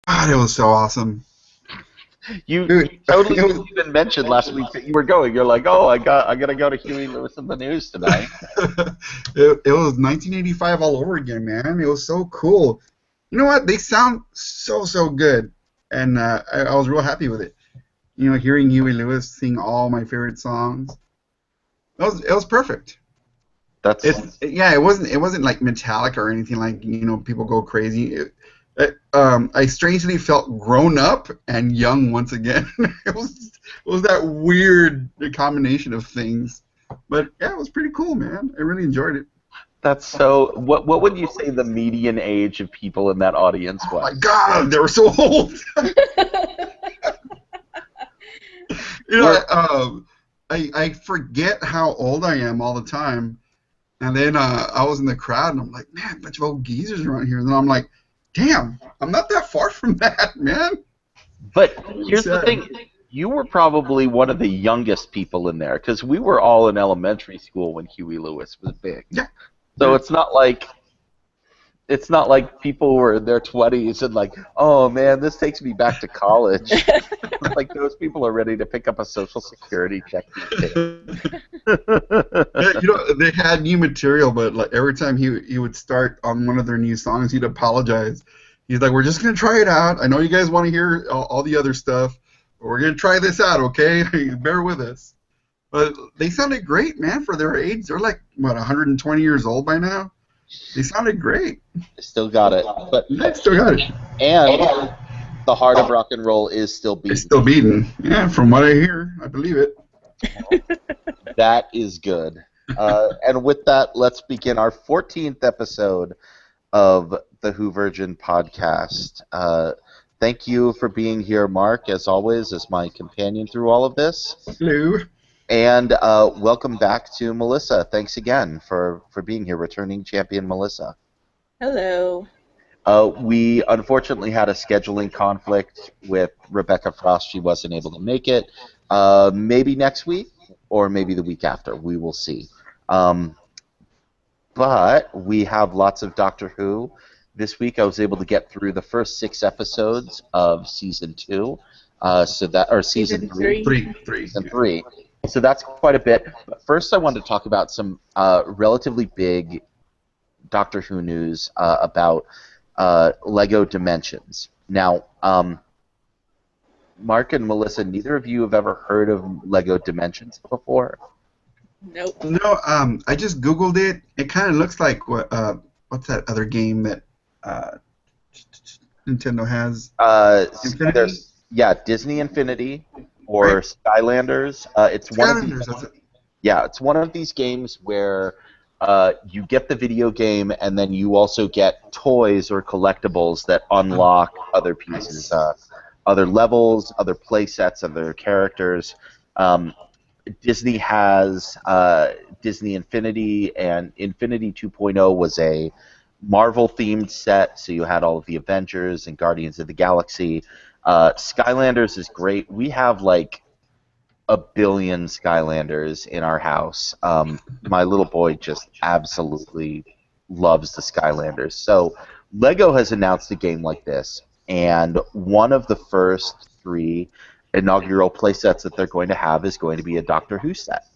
God, it was so awesome. You Dude, totally it didn't even mention last week that you were going. You're like, oh, I gotta go to Huey Lewis in the News tonight. it was 1985 all over again, man. It was so cool. You know what? They sound so good, and I was real happy with it. You know, hearing Huey Lewis sing all my favorite songs, it was perfect. That's Yeah, it wasn't like Metallica or anything like people go crazy. I strangely felt grown up and young once again. It was that weird combination of things, but yeah, it was pretty cool, man. I really enjoyed it. that's so. What would you say the median age of people in that audience Oh my was? God, they were so old. You know, We're I forget how old I am all the time. And then I was in the crowd, and I'm like, man, a bunch of old geezers around here. And then I'm like, damn, I'm not that far from that, man. But Really here's the sad. thing. You were probably one of the youngest people in there because we were all in elementary school when Huey Lewis was big. Yeah, So yeah. it's not like people were in their 20s and like, oh man, this takes me back to college. Like those people are ready to pick up a social security check these days. Yeah, they had new material, but like every time he would start on one of their new songs, he'd apologize. He's like, "We're just gonna try it out. I know you guys want to hear all the other stuff, but we're gonna try this out, okay? Bear with us." But they sounded great, man, for their age. They're like what, 120 years old by now. They sounded great. Still got it. But They still got it. and the heart of rock and roll is still It's beating. still beating. Yeah, from what I hear, I believe it. That is good. And with that, let's begin our 14th episode of the Who Virgin podcast. Thank you for being here, Mark, as always, as my companion through all of this. Hello. And welcome back to Melissa. Thanks again for being here, returning champion Melissa. Hello. We unfortunately had a scheduling conflict with Rebecca Frost. She wasn't able to make it. Maybe next week or maybe the week after. We will see. Um, but we have lots of Doctor Who. This week I was able to get through the first 6 episodes of season 2. Or season Season 3. three. Three. Season Yeah. 3. So that's quite a bit. But first I wanted to talk about some relatively big Doctor Who news about Lego Dimensions. Now, Mark and Melissa, neither of you have ever heard of Lego Dimensions before. Nope. No, I just Googled it. It kind of looks like what's that other game that uh, Nintendo has? Infinity? Disney Infinity or Right? Skylanders. It's one of these. Skylanders, that's it. Yeah, it's one of these games where you get the video game and then you also get toys or collectibles that unlock other pieces, other levels, other play sets, other characters. Um, Disney has Disney Infinity, and Infinity 2.0 was a Marvel-themed set, so you had all of the Avengers and Guardians of the Galaxy. Skylanders is great. We have like a billion Skylanders in our house. My little boy just absolutely loves the Skylanders. So Lego has announced a game like this, and one of the first 3 inaugural playsets that they're going to have is going to be a Doctor Who set.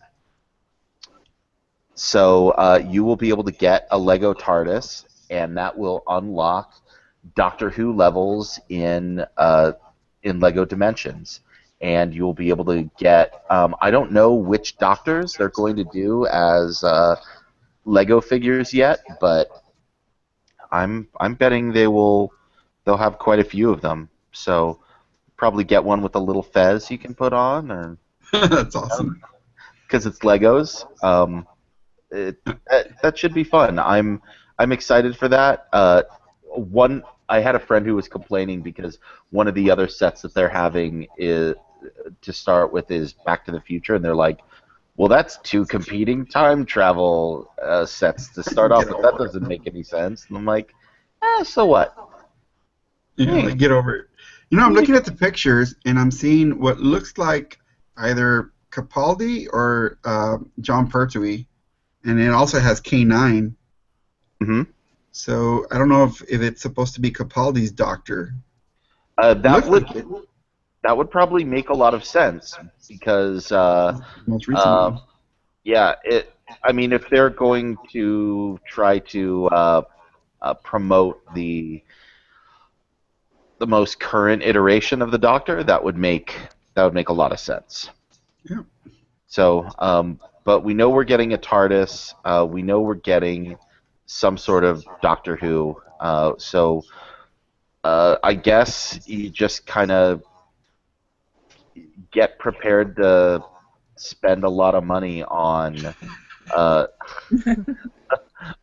So you will be able to get a Lego TARDIS, and that will unlock Doctor Who levels in Lego Dimensions. And you'll be able to get, I don't know which Doctors they're going to do as Lego figures yet, but I'm betting they'll have quite a few of them. So probably get one with a little fez you can put on, or That's awesome. because it's Legos. That should be fun. I'm excited for that. I had a friend who was complaining because one of the other sets that they're having is to start with is Back to the Future, and they're like, well, that's 2 competing time travel sets to start off Get with. That over doesn't it. make any sense. And I'm like, so what? Yeah, Hey, like get over it. I'm looking at the pictures and I'm seeing what looks like either Capaldi or John Pertwee, and it also has K9. hmm So I don't know if it's supposed to be Capaldi's doctor. That would probably make a lot of sense because most recent one. yeah, I mean, if they're going to try to promote the most current iteration of the Doctor, that would make a lot of sense. Yeah. So, but we know we're getting a TARDIS. We know we're getting some sort of Doctor Who. So, I guess you just kind of get prepared to spend a lot of money uh,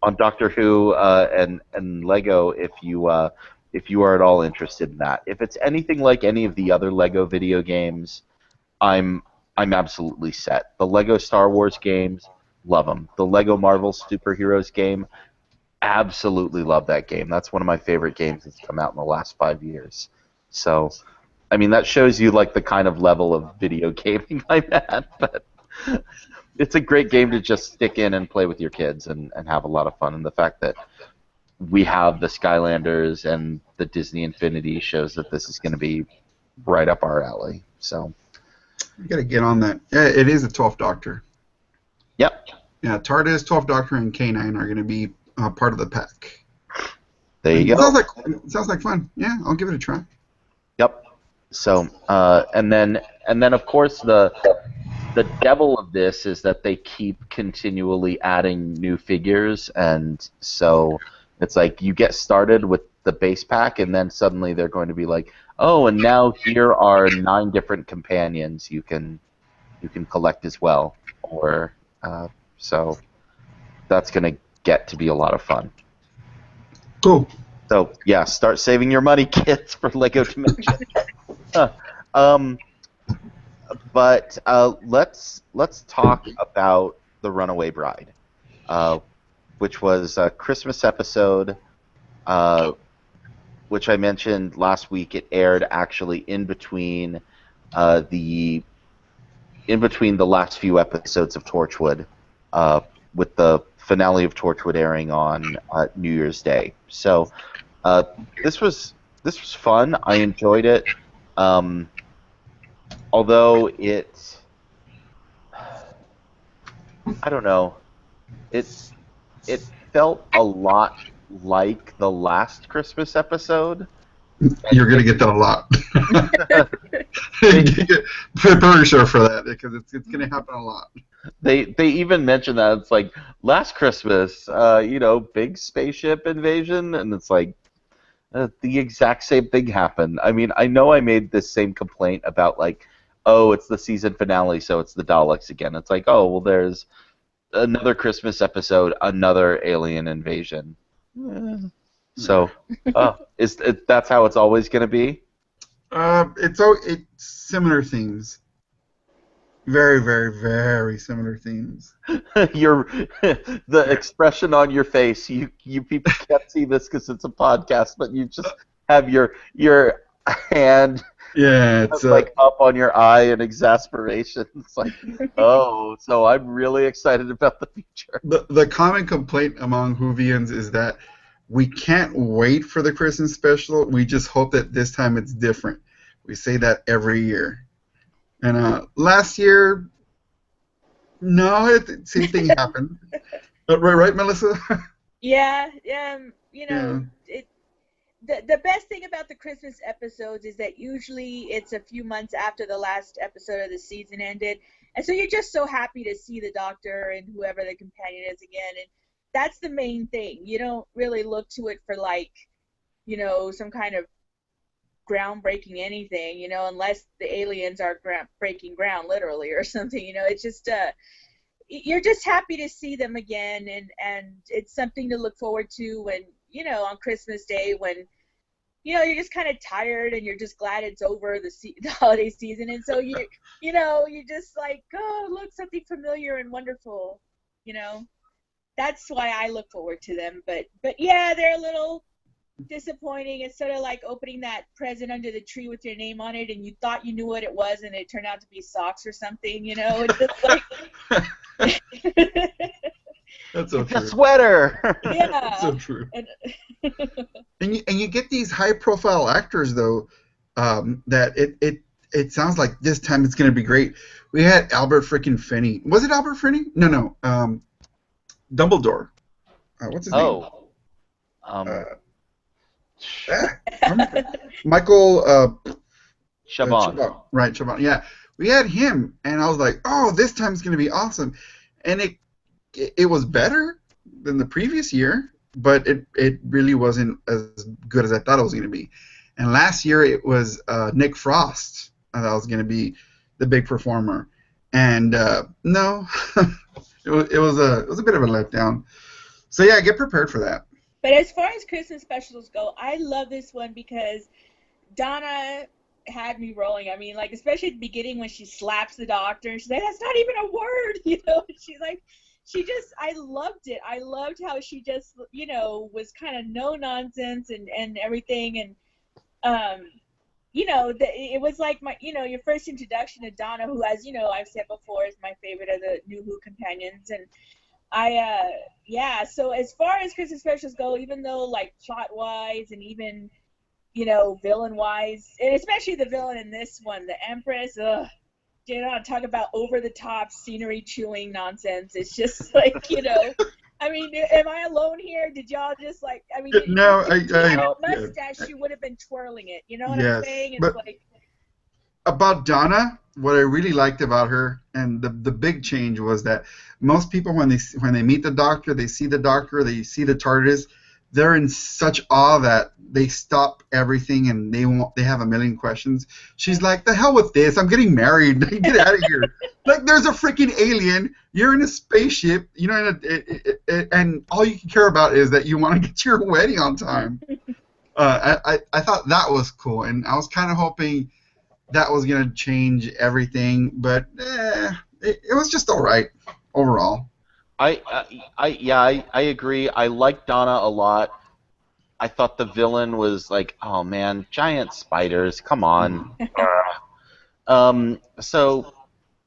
on Doctor Who and Lego if you are at all interested in that. If it's anything like any of the other Lego video games, I'm absolutely set. The Lego Star Wars games, love them. The Lego Marvel Superheroes game, absolutely love that game. That's one of my favorite games that's come out in the last 5 years. So, I mean, that shows you like the kind of level of video gaming I'm at. But it's a great game to just stick in and play with your kids and have a lot of fun. And the fact that we have the Skylanders and the Disney Infinity shows that this is going to be right up our alley. So, You got to get on that. Yeah, it is a 12th Doctor. yep. Yeah, TARDIS, 12th Doctor, and K9 are going to be part of the pack. There you It go. sounds like fun. Yeah, I'll give it a try. Yep. So, and then of course the devil of this is that they keep continually adding new figures, and so it's like you get started with the base pack, and then suddenly they're going to be like, oh, and now here are 9 different companions you can collect as well, or so that's going to get to be a lot of fun. Cool. So yeah, start saving your money, kids, for Lego Dimensions. But let's talk about The Runaway Bride, which was a Christmas episode, which I mentioned last week. It aired actually in between the last few episodes of Torchwood, with the finale of Torchwood airing on New Year's Day. So this was fun. I enjoyed it. Although I don't know, it felt a lot like the last Christmas episode. You're going to get that a lot. Prepare yourself for that, because it's going to happen a lot. They even mentioned that it's like last Christmas, big spaceship invasion, and it's like the exact same thing happened. I mean, I know I made this same complaint about like, oh, it's the season finale, so it's the Daleks again. It's like, oh, well, there's another Christmas episode, another alien invasion. So, that's how it's always going to be? It's similar themes. Very, very, very similar themes. The expression on your face, you people can't see this because it's a podcast, but you just have your hand it's like up on your eye in exasperation. It's like, oh, so I'm really excited about the future. The common complaint among Whovians is that we can't wait for the Christmas special. We just hope that this time it's different. We say that every year. And last year, no, same thing happened. Right, Melissa? Yeah. The best thing about the Christmas episodes is that usually it's a few months after the last episode of the season ended, and so you're just so happy to see the Doctor and whoever the companion is again, and that's the main thing. You don't really look to it for like, some kind of groundbreaking anything, unless the aliens are breaking ground literally or something. It's just you're just happy to see them again, and it's something to look forward to when on Christmas Day, when you're just kind of tired and you're just glad it's over the holiday season, and so you're just like, oh, look, something familiar and wonderful. That's why I look forward to them. But yeah, they're a little disappointing. It's sort of like opening that present under the tree with your name on it, and you thought you knew what it was, and it turned out to be socks or something. It's just like that's so true. A sweater. Yeah, that's so true. And you get these high-profile actors though that it sounds like this time it's going to be great. We had Albert freaking Finney. Was it Albert Finney? No. Dumbledore. What's his name? Oh, um, Ah, Michael Chabon. Chabon. Right, Chabon. Yeah, we had him, and I was like, oh, this time's going to be awesome. And it was better than the previous year, but it really wasn't as good as I thought it was going to be. And last year it was Nick Frost that was going to be the big performer, and no, it was a bit of a letdown. So yeah, get prepared for that. But as far as Christmas specials go, I love this one because Donna had me rolling. I mean, like, especially at the beginning when she slaps the doctor and she's like, that's not even a word, you know? She's like, I loved it. I loved how she just, you know, was kind of no nonsense and everything. And, you know, it was like your first introduction to Donna, who, as you know, I've said before, is my favorite of the new Who companions. And so as far as Christmas specials go, even though, like, plot-wise and even, you know, villain-wise, and especially the villain in this one, the Empress, you know, talk about over-the-top scenery-chewing nonsense. It's just like, you know, I mean, am I alone here? Did y'all just, like, I mean, No, if she had a yeah. mustache, she would have been twirling it. You know what Yes, I'm saying? It's but like, about Donna, what I really liked about her, and the big change was that most people when they meet the Doctor, they see the Doctor, they see the TARDIS, they're in such awe that they stop everything and they have a million questions. She's like, the hell with this, I'm getting married, get out of here. Like, there's a freaking alien, you're in a spaceship, you know, and all you can care about is that you want to get to your wedding on time. I thought that was cool, and I was kind of hoping that was going to change everything, but it was just all right overall. I agree. I like Donna a lot. I thought the villain was like, oh man, giant spiders, come on. So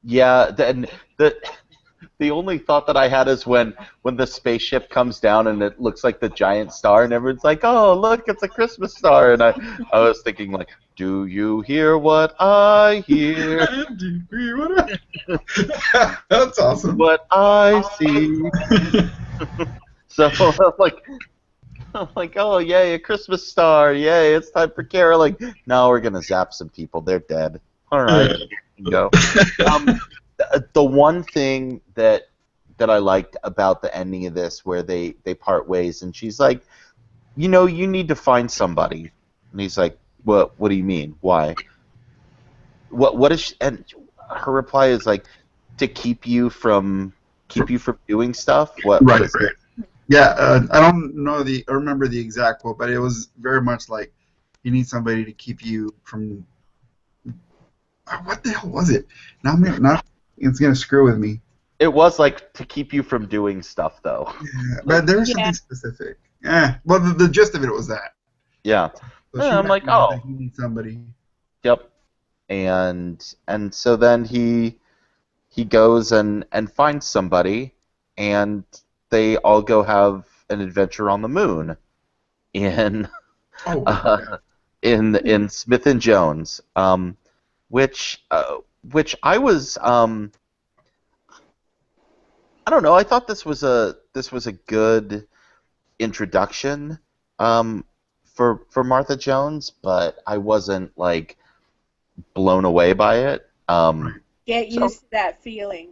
yeah, then the only thought that I had is when the spaceship comes down and it looks like the giant star, and everyone's like, oh look, it's a Christmas star, and I was thinking like, do you hear what I hear? That's awesome. What I see. So I'm like, oh yay, a Christmas star, yay, it's time for caroling. No, we're gonna zap some people. They're dead. All right, go. The one thing that I liked about the ending of this, where they part ways, and she's like, you know, you need to find somebody, and he's like, what do you mean? Why? What is she, and her reply is like, to keep you from doing stuff. What is it? Yeah, I don't know I remember the exact quote, but it was very much like, you need somebody to keep you from. What the hell was it? It's gonna screw with me. It was like to keep you from doing stuff, though. Yeah, but there was something specific. Yeah, well, the gist of it was that. Yeah. So I'm like, oh, you need somebody. Yep. And so then he goes and finds somebody, and they all go have an adventure on the moon in in Smith and Jones, which I was I don't know, I thought this was a good introduction for Martha Jones, but I wasn't like blown away by it. get used to that feeling.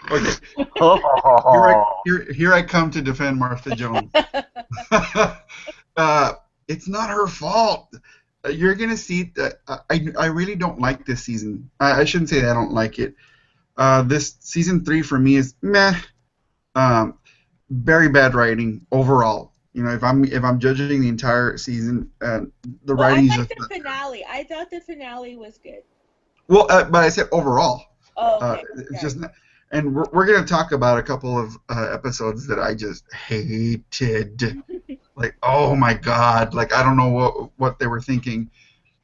Okay. Here I come to defend Martha Jones. It's not her fault. You're gonna see. I really don't like this season. I shouldn't say that I don't like it. This season 3 for me is meh. Very bad writing overall. You know, if I'm judging the entire season, the writing is just. The finale. I thought the finale was good. Well, but I said overall. Oh, okay. It's just, and we're gonna talk about a couple of episodes that I just hated. Like, oh my God! Like, I don't know what they were thinking.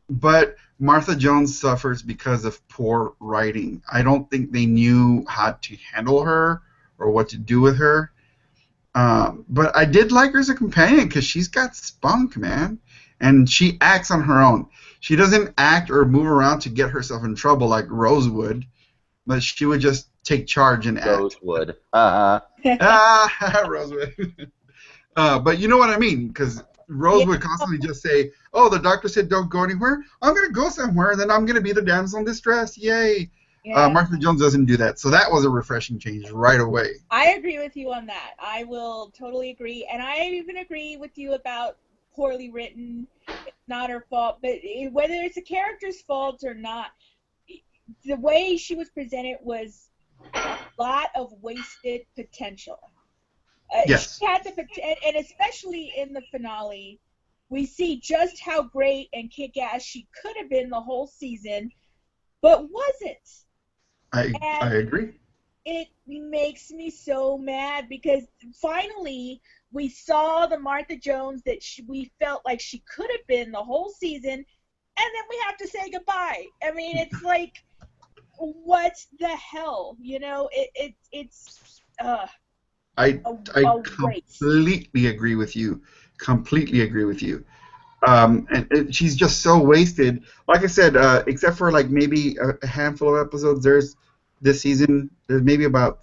But Martha Jones suffers because of poor writing. I don't think they knew how to handle her or what to do with her. But I did like her as a companion because she's got spunk, man. and she acts on her own. She doesn't act or move around to get herself in trouble like Rose would, but she would just take charge and act. Rosewood. Uh-huh. Ah, Rose would. But you know what I mean, because Rose Yeah. would constantly just say, "Oh, the doctor said don't go anywhere. I'm gonna go somewhere, and then I'm gonna be the damsel in distress. Yay!" Yeah. Martha Jones doesn't do that, so that was a refreshing change right away. I agree with you on that. I will totally agree. And I even agree with you about poorly written. It's not her fault. But whether it's a character's fault or not, the way she was presented was a lot of wasted potential. Yes, She had the and especially in the finale, we see just how great and kick-ass she could have been the whole season, but wasn't. I And agree. it makes me so mad because finally we saw the Martha Jones that we felt like she could have been the whole season, and then we have to say goodbye. I mean, it's like, what the hell? You know, it's I a waste. completely agree with you. Completely agree with you. And she's just so wasted. Like I said, except for like maybe a handful of episodes, there's this season. There's maybe about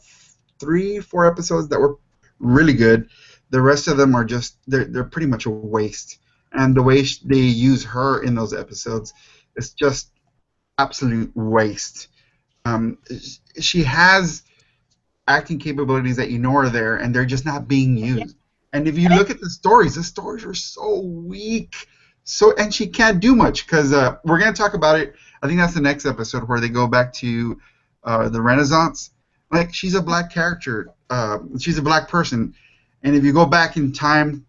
3, 4 episodes that were really good. The rest of them are just they're pretty much a waste. And the way they use her in those episodes is just absolute waste. She has acting capabilities that you know are there, and they're just not being Yeah. used. And if you look at the stories are so weak. So and she can't do much because we're gonna talk about it. I think that's the next episode where they go back to the Renaissance. Like she's a black character, she's a black person, and if you go back in time,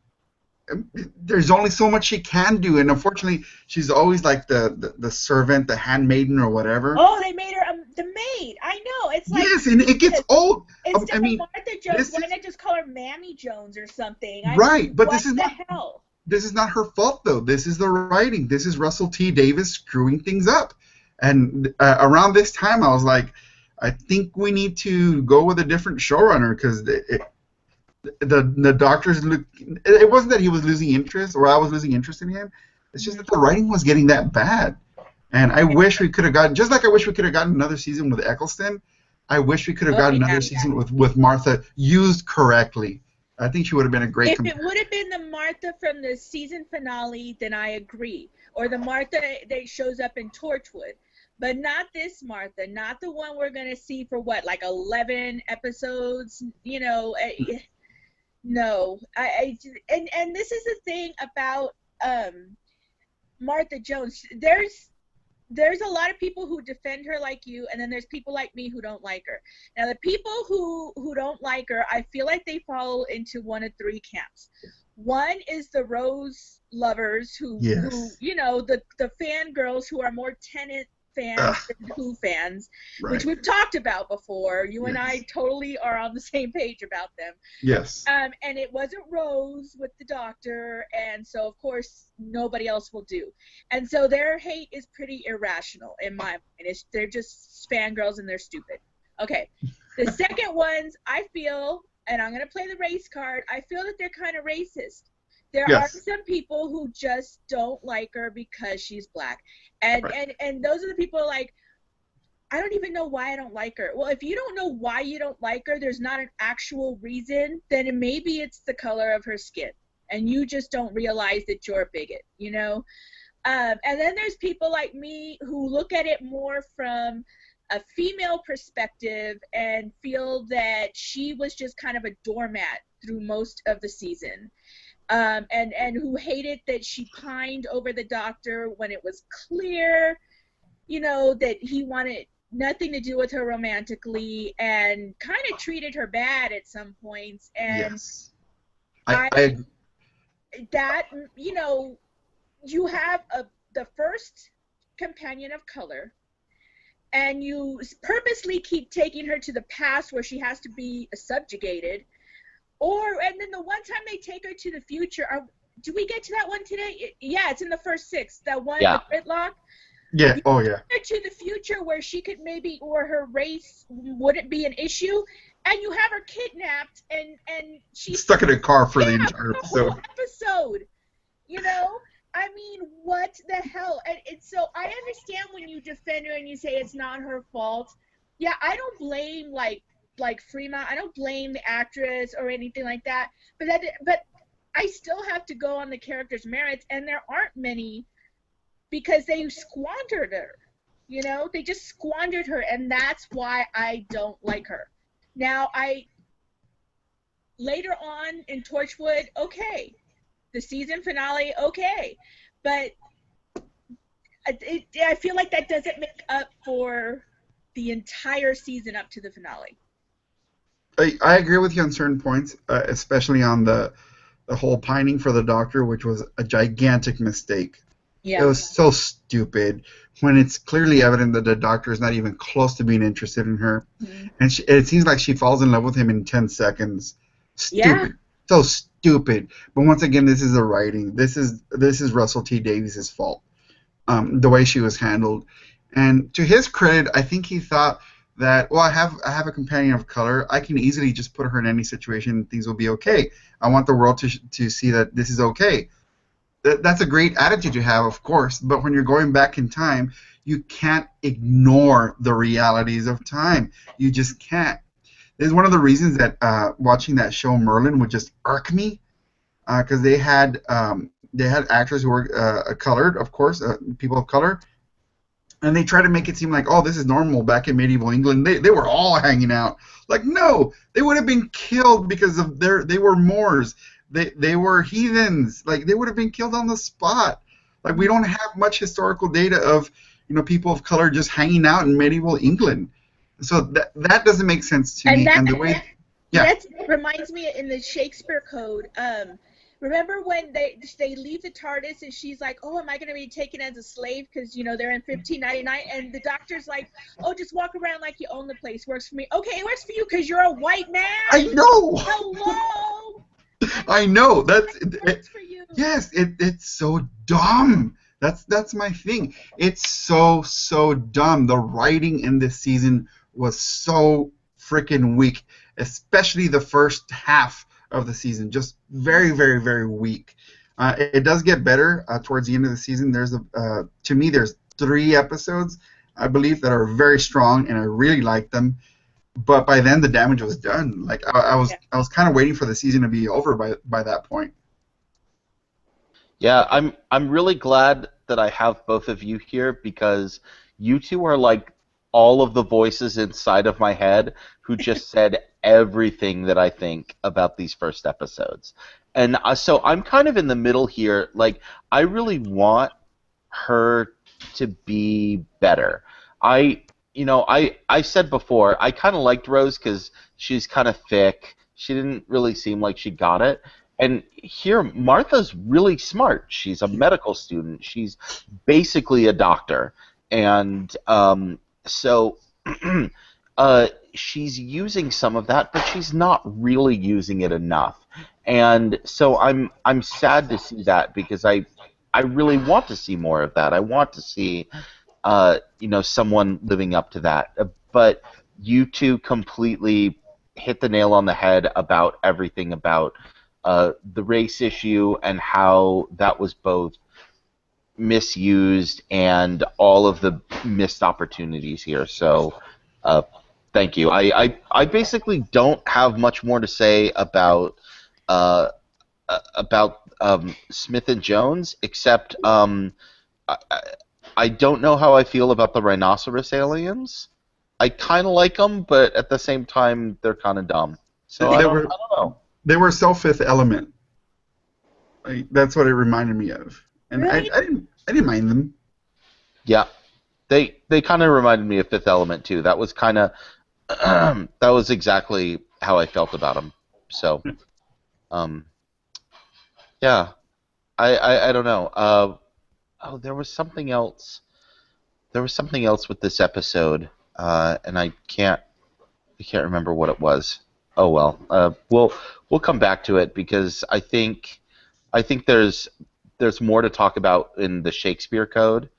there's only so much she can do, and unfortunately, she's always like the servant, the handmaiden, or whatever. Oh, they made her the maid. I know. It's like, Yes, and it gets old. instead I mean, of Martha Jones, why is, not just call her Mammy Jones or something? I right, mean, but what the hell? this is not her fault though. This is the writing. This is Russell T Davis screwing things up. And around this time, I was like, I think we need to go with a different showrunner because the doctors look. It wasn't that he was losing interest or I was losing interest in him. It's just that the writing was getting that bad. And I wish we could have gotten, just like I wish we could have gotten another season with Eccleston, I wish we could have gotten another season with Martha used correctly. I think she would have been a great If it would have been the Martha from the season finale, then I agree. Or the Martha that shows up in Torchwood. But not this Martha, not the one we're going to see for what, like 11 episodes? You know, no. And this is the thing about Martha Jones. There's a lot of people who defend her like you, and then there's people like me who don't like her. Now, the people who don't like her, I feel like they fall into one of 3 camps. One is the Rose lovers who you know, the fangirls who are more Tennant fans than Who fans, right. Which we've talked about before. You and I totally are on the same page about them. Yes. And it wasn't Rose with the doctor, and so of course nobody else will do. And so their hate is pretty irrational in my mind. They're just fangirls and they're stupid. Okay. The second ones, I feel, and I'm going to play the race card, I feel that they're kind of racist. There are some people who just don't like her because she's black. And those are the people like, I don't even know why I don't like her. Well, if you don't know why you don't like her, there's not an actual reason, then maybe it's the color of her skin. And you just don't realize that you're a bigot, you know? And then there's people like me who look at it more from a female perspective and feel that she was just kind of a doormat through most of the season. And who hated that she pined over the doctor when it was clear, you know, that he wanted nothing to do with her romantically and kind of treated her bad at some points. And I that, you know, you have the first companion of color, and you purposely keep taking her to the past where she has to be subjugated. And then the one time they take her to the future, do we get to that one today? Yeah, it's in the first 6. That one, the Gridlock. Yeah. Oh, yeah. To the future where she could maybe, or her race wouldn't be an issue, and you have her kidnapped and she's stuck in a car for the entire whole episode. You know, I mean, what the hell? And so I understand when you defend her and you say it's not her fault. Yeah, I don't blame like Fremont. I don't blame the actress or anything like that. But I still have to go on the character's merits, and there aren't many because they squandered her. You know, they just squandered her, and that's why I don't like her. Now, I later on in Torchwood, okay, the season finale, okay, but I feel like that doesn't make up for the entire season up to the finale. I agree with you on certain points, especially on the whole pining for the doctor, which was a gigantic mistake. It Yeah. was so stupid when it's clearly evident that the doctor is not even close to being interested in her. Mm-hmm. And it seems like she falls in love with him in 10 seconds. Yeah. Stupid. So stupid. But once again, this is the writing. This is Russell T Davies' fault. The way she was handled. And to his credit, I think he thought that, well, I have a companion of color. I can easily just put her in any situation and things will be okay. I want the world to see that this is okay. That's a great attitude to have, of course, but when you're going back in time, you can't ignore the realities of time. You just can't. This is one of the reasons that watching that show Merlin would just irk me, because they had actors who were colored, of course, people of color, and they try to make it seem like, oh, this is normal back in medieval England. They were all hanging out. Like, no, they would have been killed because of they were Moors. They were heathens. Like, they would have been killed on the spot. Like, we don't have much historical data of people of color just hanging out in medieval England. So that doesn't make sense to And me. And the way, yeah, that reminds me in the Shakespeare Code. Remember when they leave the TARDIS and she's like, "Oh, am I going to be taken as a slave because they're in 1599?" And the doctor's like, "Oh, just walk around like you own the place. Works for me." Okay, it works for you because you're a white man. I know. Hello. I know. It works for you. Yes, it's so dumb. That's my thing. It's so dumb. The writing in this season was so freaking weak, especially the first half of the season. Just very, very, very weak. It does get better towards the end of the season. To me, there's 3 episodes, I believe, that are very strong, and I really like them. But by then, the damage was done. Like I was kind of waiting for the season to be over by that point. Yeah, I'm really glad that I have both of you here because you two are like all of the voices inside of my head who just said everything that I think about these first episodes. And so I'm kind of in the middle here. Like, I really want her to be better. I said before, I kind of liked Rose because she's kind of thick. She didn't really seem like she got it. And here, Martha's really smart. She's a medical student. She's basically a doctor. And so she's using some of that, but she's not really using it enough. And so I'm sad to see that because I really want to see more of that. I want to see someone living up to that. But you two completely hit the nail on the head about everything about the race issue and how that was both misused and all of the missed opportunities here. So thank you. I basically don't have much more to say uh, Smith and Jones, except I don't know how I feel about the rhinoceros aliens. I kind of like them, but at the same time, they're kind of dumb. So I don't know. They were so Fifth Element. Like, that's what it reminded me of, and Really? I didn't mind them. Yeah, they kind of reminded me of Fifth Element too. That was kind of that was exactly how I felt about them. So, yeah, I don't know. There was something else. There was something else with this episode, and I can't remember what it was. Oh well. We'll come back to it because I think there's more to talk about in the Shakespeare Code,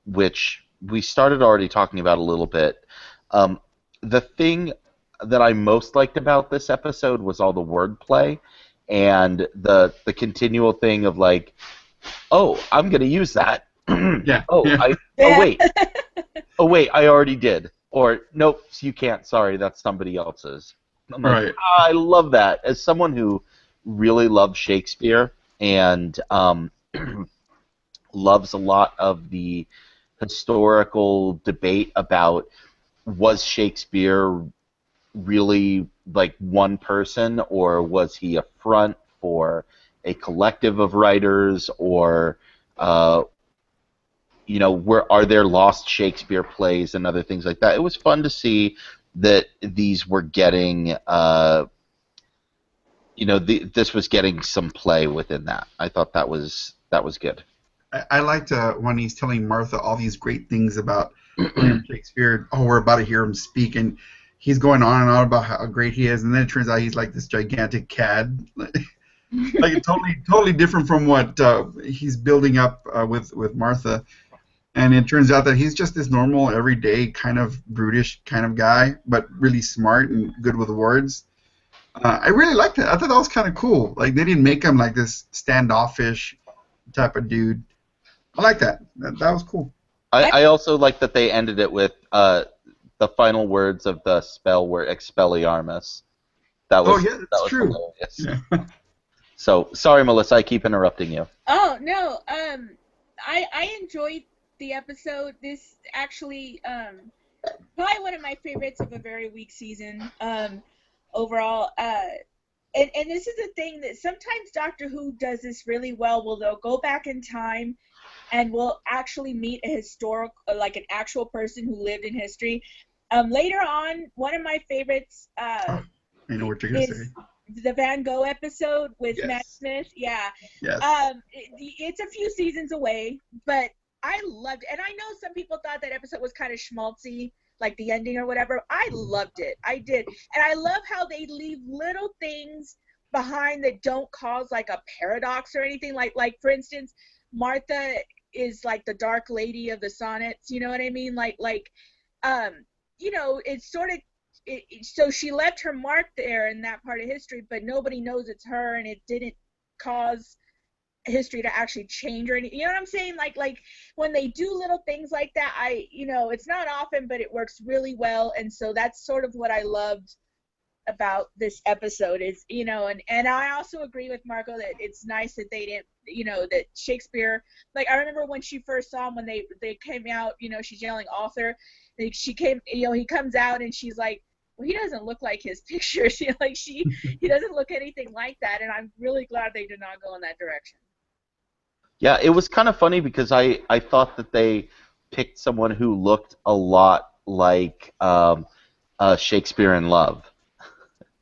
which we started already talking about a little bit. The thing that I most liked about this episode was all the wordplay and the continual thing of like Oh, I'm gonna use that. Yeah. Oh, Yeah. oh wait. Oh wait, I already did. Or nope, you can't. Sorry, that's somebody else's. I'm like, Right. I love that. As someone who really loves Shakespeare and loves a lot of the historical debate about was Shakespeare really like one person, or was he a front for a collective of writers, or uh, are there lost Shakespeare plays and other things like that? It was fun to see that these were getting, this was getting some play within that. I thought that was good. I liked when he's telling Martha all these great things about William Shakespeare. Oh, we're about to hear him speak, and he's going on and on about how great he is, and then it turns out he's like this gigantic cad, like totally different from what he's building up with Martha. And it turns out that he's just this normal, everyday, kind of brutish kind of guy, but really smart and good with words. I really liked it. I thought that was kind of cool. Like they didn't make him like this standoffish type of dude. I like that. That was cool. I also like that they ended it with the final words of the spell were Expelliarmus. That Oh was yeah, that that's was true. hilarious. Yeah. So sorry, Melissa, I keep interrupting you. Oh no, I enjoyed the episode. This actually probably one of my favorites of a very weak season overall. And this is a thing that sometimes Doctor Who does this really well. Well, they'll go back in time and we'll actually meet a historical, like an actual person who lived in history. Later on, one of my favorites Oh, I know what you're gonna say. is the Van Gogh episode with Yes. Matt Smith. Yeah. Yes. It's a few seasons away, but I loved it. And I know some people thought that episode was kind of schmaltzy, like the ending or whatever. I loved it. I did. And I love how they leave little things behind that don't cause like a paradox or anything. Like for instance, Martha is like the dark lady of the sonnets, you know what I mean? It's sort of so she left her mark there in that part of history, but nobody knows it's her, and it didn't cause history to actually change or anything. You know what I'm saying? Like when they do little things like that, it's not often, but it works really well. And so that's sort of what I loved about this episode is, and I also agree with Marco that it's nice that they didn't, that Shakespeare, like I remember when she first saw him when they came out, she's yelling author, like she came, he comes out and she's like, well, he doesn't look like his pictures, he doesn't look anything like that, and I'm really glad they did not go in that direction. Yeah, it was kind of funny because I thought that they picked someone who looked a lot like Shakespeare in Love,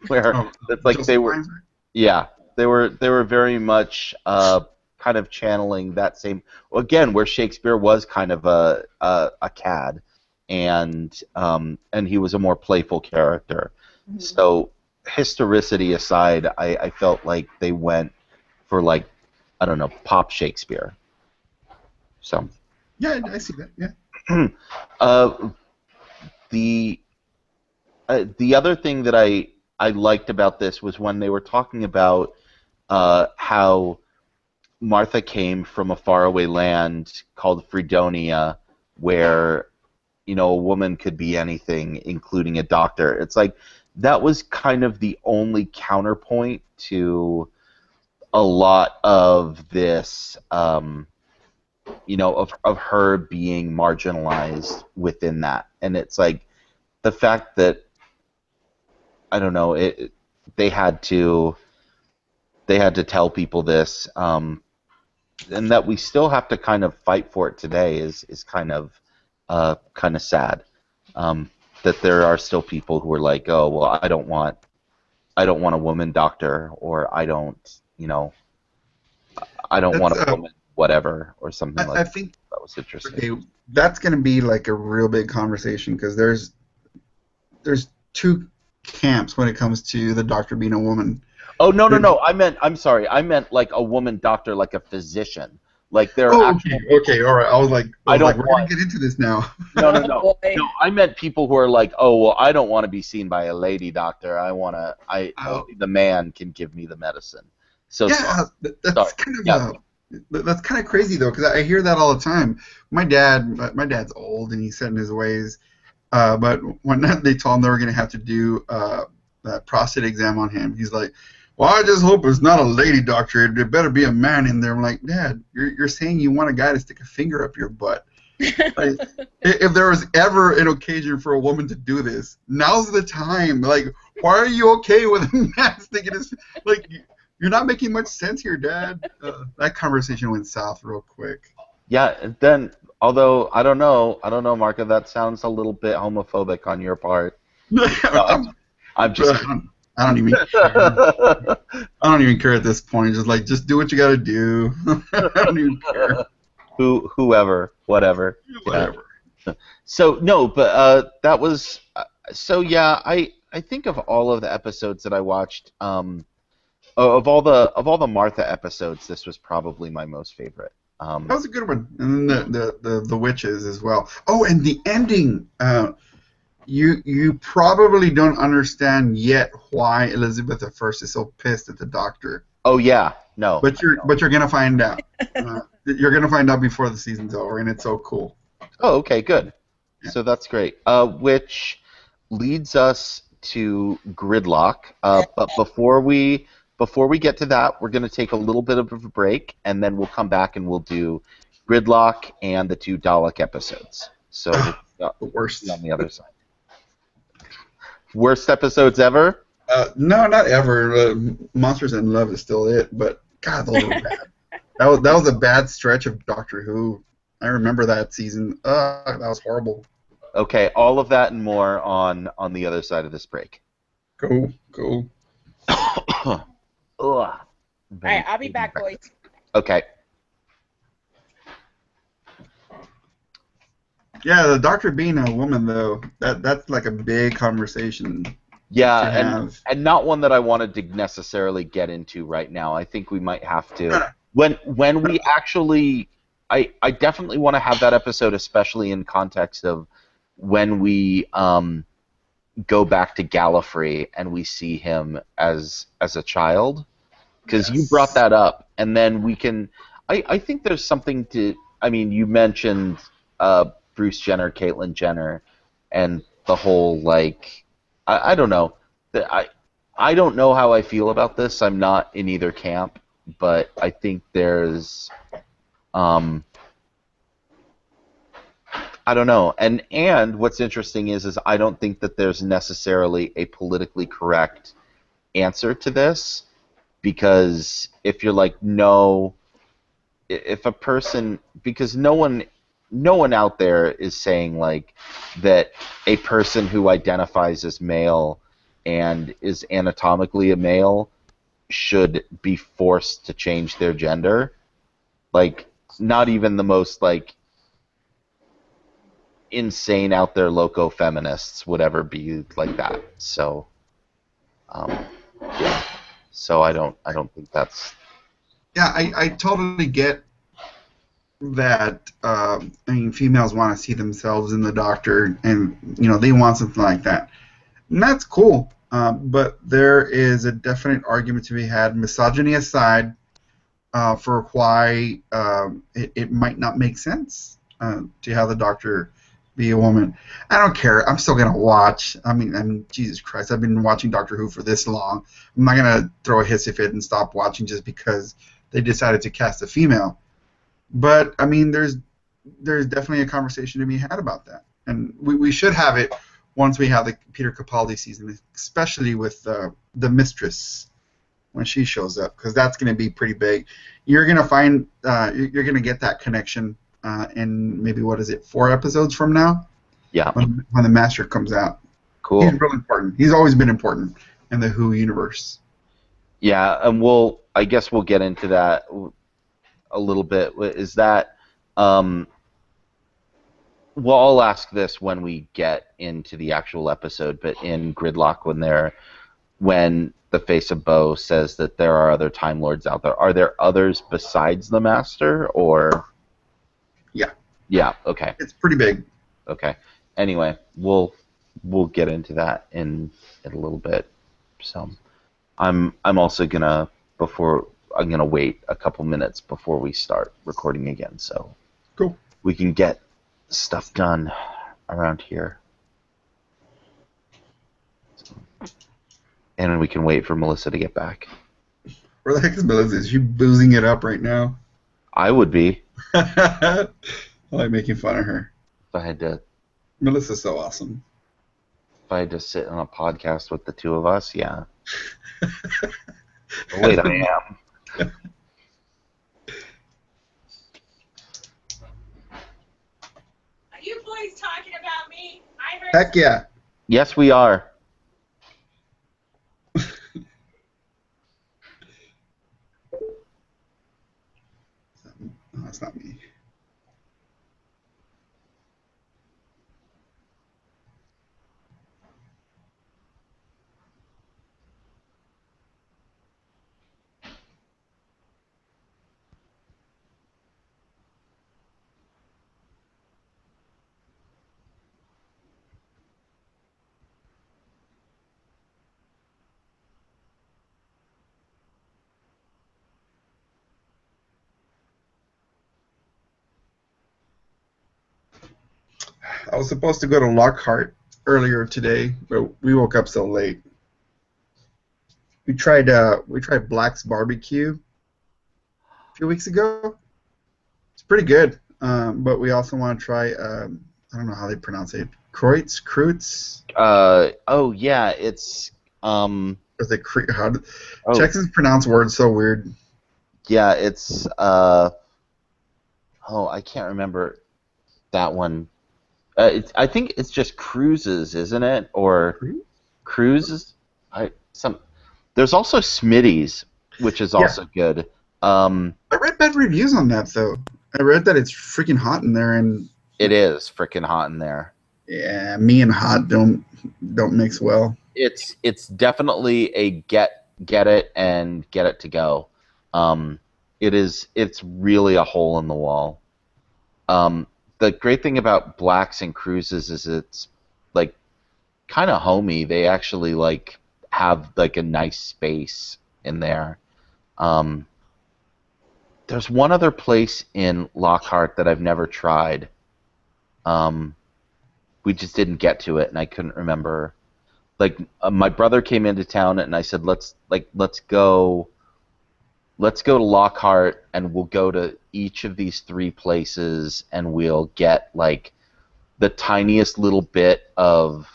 where it's like they were, yeah, they were very much kind of channeling that same, again, where Shakespeare was kind of a cad, and he was a more playful character. Mm-hmm. So historicity aside, I felt like they went for like, I don't know, pop Shakespeare. So. Yeah, I see that. Yeah. The other thing that I liked about this was when they were talking about how Martha came from a faraway land called Fredonia, where a woman could be anything, including a doctor. It's like that was kind of the only counterpoint to a lot of this, of her being marginalized within that. And it's like the fact that, I don't know, they had to tell people this, and that we still have to kind of fight for it today is kind of sad. That there are still people who are like, oh well, I don't want a woman doctor, or I don't want a woman whatever, or something like that. I think that was interesting. Okay, that's going to be like a real big conversation, because there's two camps when it comes to the doctor being a woman. Oh no! I'm sorry. I meant like a woman doctor, like a physician. Like there are okay, all right. I was like, we're gonna get into this now. No. No, I meant people who are like, oh well, I don't want to be seen by a lady doctor. Only the man can give me the medicine. So yeah, that's kind of That's kind of crazy though, because I hear that all the time. My dad's old and he's set in his ways. But when they told him they were going to have to do that prostate exam on him, he's like, "Well, I just hope it's not a lady doctor. It better be a man in there." I'm like, "Dad, you're saying you want a guy to stick a finger up your butt? Like, if there was ever an occasion for a woman to do this, now's the time. Like, why are you okay with a man sticking his like? You're not making much sense here, Dad." That conversation went south real quick. Yeah, and then although I don't know, Marco, that sounds a little bit homophobic on your part. No, I'm just kidding. I don't even care. I don't even care at this point. Just do what you got to do. I don't even care. Whoever, whatever. Whatever. Yeah. So no, but that was so yeah. I think of all of the episodes that I watched, of all the Martha episodes, this was probably my most favorite. That was a good one. And then the witches as well. Oh, and the ending. You probably don't understand yet why Elizabeth I is so pissed at the doctor. Oh yeah, no. But you're gonna find out. You're gonna find out before the season's over, and it's so cool. Oh, okay, good. Yeah. So that's great. Which leads us to Gridlock. But before we get to that, we're going to take a little bit of a break, and then we'll come back and we'll do Gridlock and the 2 Dalek episodes. So The worst. on the other side. Worst episodes ever? No, not ever. Monsters in Love is still it, but God, those were bad. That was a bad stretch of Doctor Who. I remember that season. That was horrible. Okay, all of that and more on the other side of this break. Go. Ugh. All right, I'll be back, boys. Okay. Yeah, the Doctor being a woman though, that's like a big conversation. Yeah, and not one that I wanted to necessarily get into right now. I think we might have to when we actually. I definitely want to have that episode, especially in context of when we go back to Gallifrey and we see him as a child, because you brought that up, and then we can. I think there's something to. I mean, you mentioned Bruce Jenner, Caitlyn Jenner, and the whole like. I don't know. I don't know how I feel about this. I'm not in either camp, but I think there's. I don't know, and what's interesting is I don't think that there's necessarily a politically correct answer to this, because if you're like no, if a person, because no one out there is saying like that a person who identifies as male and is anatomically a male should be forced to change their gender. Like, not even the most like insane out there loco feminists would ever be like that. So yeah. So I don't think that's. Yeah, I totally get that. I mean, females want to see themselves in the Doctor, and they want something like that, and that's cool. But there is a definite argument to be had, misogyny aside, for why it might not make sense to have the Doctor be a woman. I don't care. I'm still gonna watch. I mean, Jesus Christ, I've been watching Doctor Who for this long. I'm not gonna throw a hissy fit and stop watching just because they decided to cast a female. But I mean, there's definitely a conversation to be had about that, and we should have it once we have the Peter Capaldi season, especially with the Mistress when she shows up, because that's going to be pretty big. You're going to find you're going to get that connection in maybe 4 episodes from now? Yeah. When the Master comes out. Cool. He's really important. He's always been important in the Who universe. Yeah, and I guess we'll get into that a little bit. Is that well, I'll ask this when we get into the actual episode, but in Gridlock, when the Face of Bo says that there are other Time Lords out there, are there others besides the Master, or? Yeah. Yeah, okay. It's pretty big. Okay. Anyway, we'll get into that in a little bit. So I'm also gonna, before I'm gonna wait a couple minutes before we start recording again, so Cool. we can get stuff done around here, and we can wait for Melissa to get back. Where the heck is Melissa? Is she boozing it up right now? I would be I like making fun of her. if I had to. Melissa's so awesome. If I had to sit on a podcast with the two of us, yeah. Oh, wait, I am. Are you boys talking about me? I heard. Heck yeah. Yes, we are. No, that's not me. I was supposed to go to Lockhart earlier today, but we woke up so late. We tried Black's Barbecue a few weeks ago. It's pretty good, but we also want to try. I don't know how they pronounce it. Kreutz. Oh yeah, it's Or the Oh. Texans pronounce words so weird. Yeah, it's I can't remember that one. I think it's just cruises, isn't it? Or cruises? There's also Smitty's, which is also good. I read bad reviews on that though. I read that it's freaking hot in there, and It is freaking hot in there. yeah, me and hot don't mix well. It's definitely a get it and get it to go. It's really a hole in the wall. The great thing about Blacks and Cruises is it's like kind of homey. They actually like have like a nice space in there. There's one other place in Lockhart that I've never tried. We just didn't get to it, and I couldn't remember. Like my brother came into town, and I said, let's go to Lockhart, and we'll go to each of these three places, and we'll get like the tiniest little bit of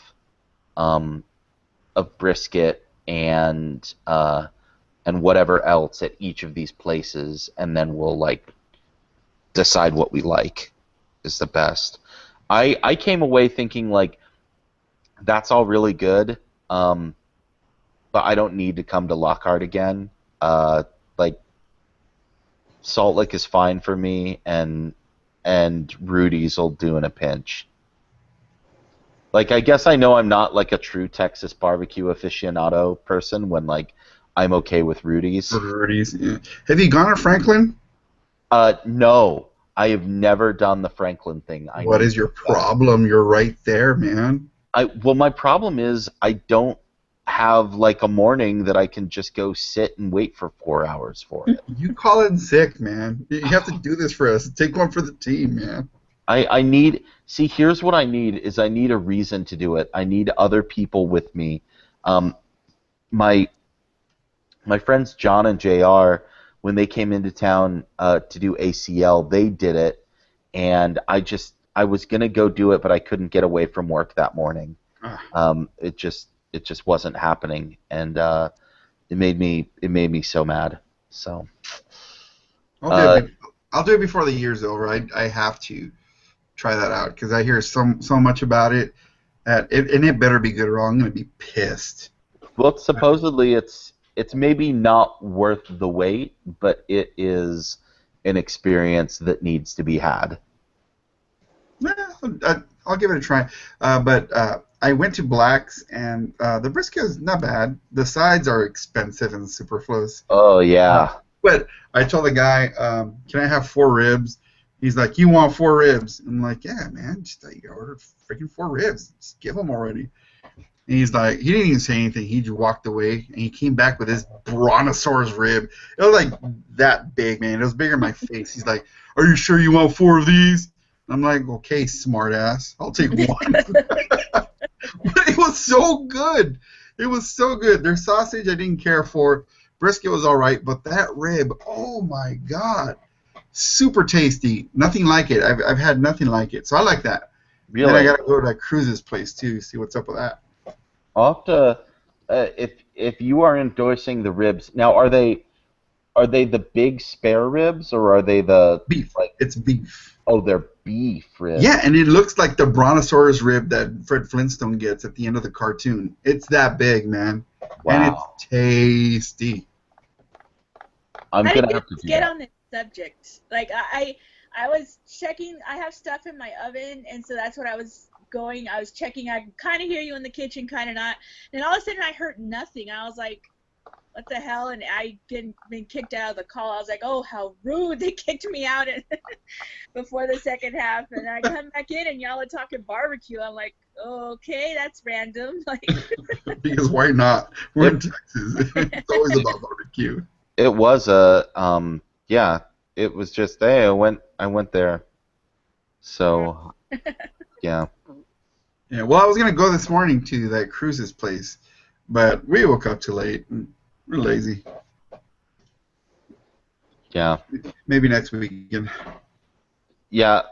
brisket and whatever else at each of these places, and then we'll like decide what we like is the best. I came away thinking like that's all really good, but I don't need to come to Lockhart again. Like Salt Lick is fine for me, and Rudy's will do in a pinch. Like I guess I know I'm not like a true Texas barbecue aficionado person when like I'm okay with Rudy's. Rudy's. Yeah. Have you gone to Franklin? No, I have never done the Franklin thing. What is your problem? You're right there, man. Well, my problem is I don't have like a morning that I can just go sit and wait for 4 hours for it. You call in sick, man. You have to do this for us. Take one for the team, man. I need, see, here's what I need is I need a reason to do it. I need other people with me. My friends John and JR, when they came into town to do ACL, they did it, and I was gonna go do it, but I couldn't get away from work that morning. It just wasn't happening, and it made me so mad. So I'll do it before the year's over. I have to try that out because I hear so much about it, and it better be good or I'm gonna be pissed. Well, supposedly it's maybe not worth the wait, but it is an experience that needs to be had. I'll give it a try. But I went to Black's, and the brisket is not bad. The sides are expensive and superfluous. Oh, yeah. But I told the guy, can I have 4 ribs? He's like, you want 4 ribs? I'm like, yeah, man. Just you ordered freaking 4 ribs. Just give them already. And he's like, he didn't even say anything. He just walked away, and he came back with his brontosaurus rib. It was like that big, man. It was bigger than my face. He's like, "Are you sure you want 4 of these?" I'm like, "Okay, smartass. I'll take one." But it was so good. It was so good. Their sausage I didn't care for. Brisket was all right, but that rib, oh my god, super tasty. Nothing like it. I've had nothing like it. So I like that. Really? Then I gotta go to that Cruz's place too. See what's up with that. I'll have to, if you are endorsing the ribs now, are they the big spare ribs or are they the Beef. It's beef. Oh, they're beef ribs. Yeah, and it looks like the brontosaurus rib that Fred Flintstone gets at the end of the cartoon. It's that big, man. Wow. And it's tasty. I'm How gonna did have to you do get that. on this subject? Like I was checking. I have stuff in my oven, and so that's what I was going. I was checking. I kind of hear you in the kitchen, kind of not. And all of a sudden, I heard nothing. I was like, "What the hell?" And I been kicked out of the call. I was like, "Oh, how rude! They kicked me out before the second half." And I come back in, and y'all are talking barbecue. I'm like, "Okay, that's random." Like, Because why not? We're in Texas. It's always about barbecue. It was yeah. It was just hey, I went there. So yeah. Yeah, well, I was going to go this morning to that Cruz's place, but we woke up too late. And we're lazy. Yeah. Maybe next weekend. Yeah.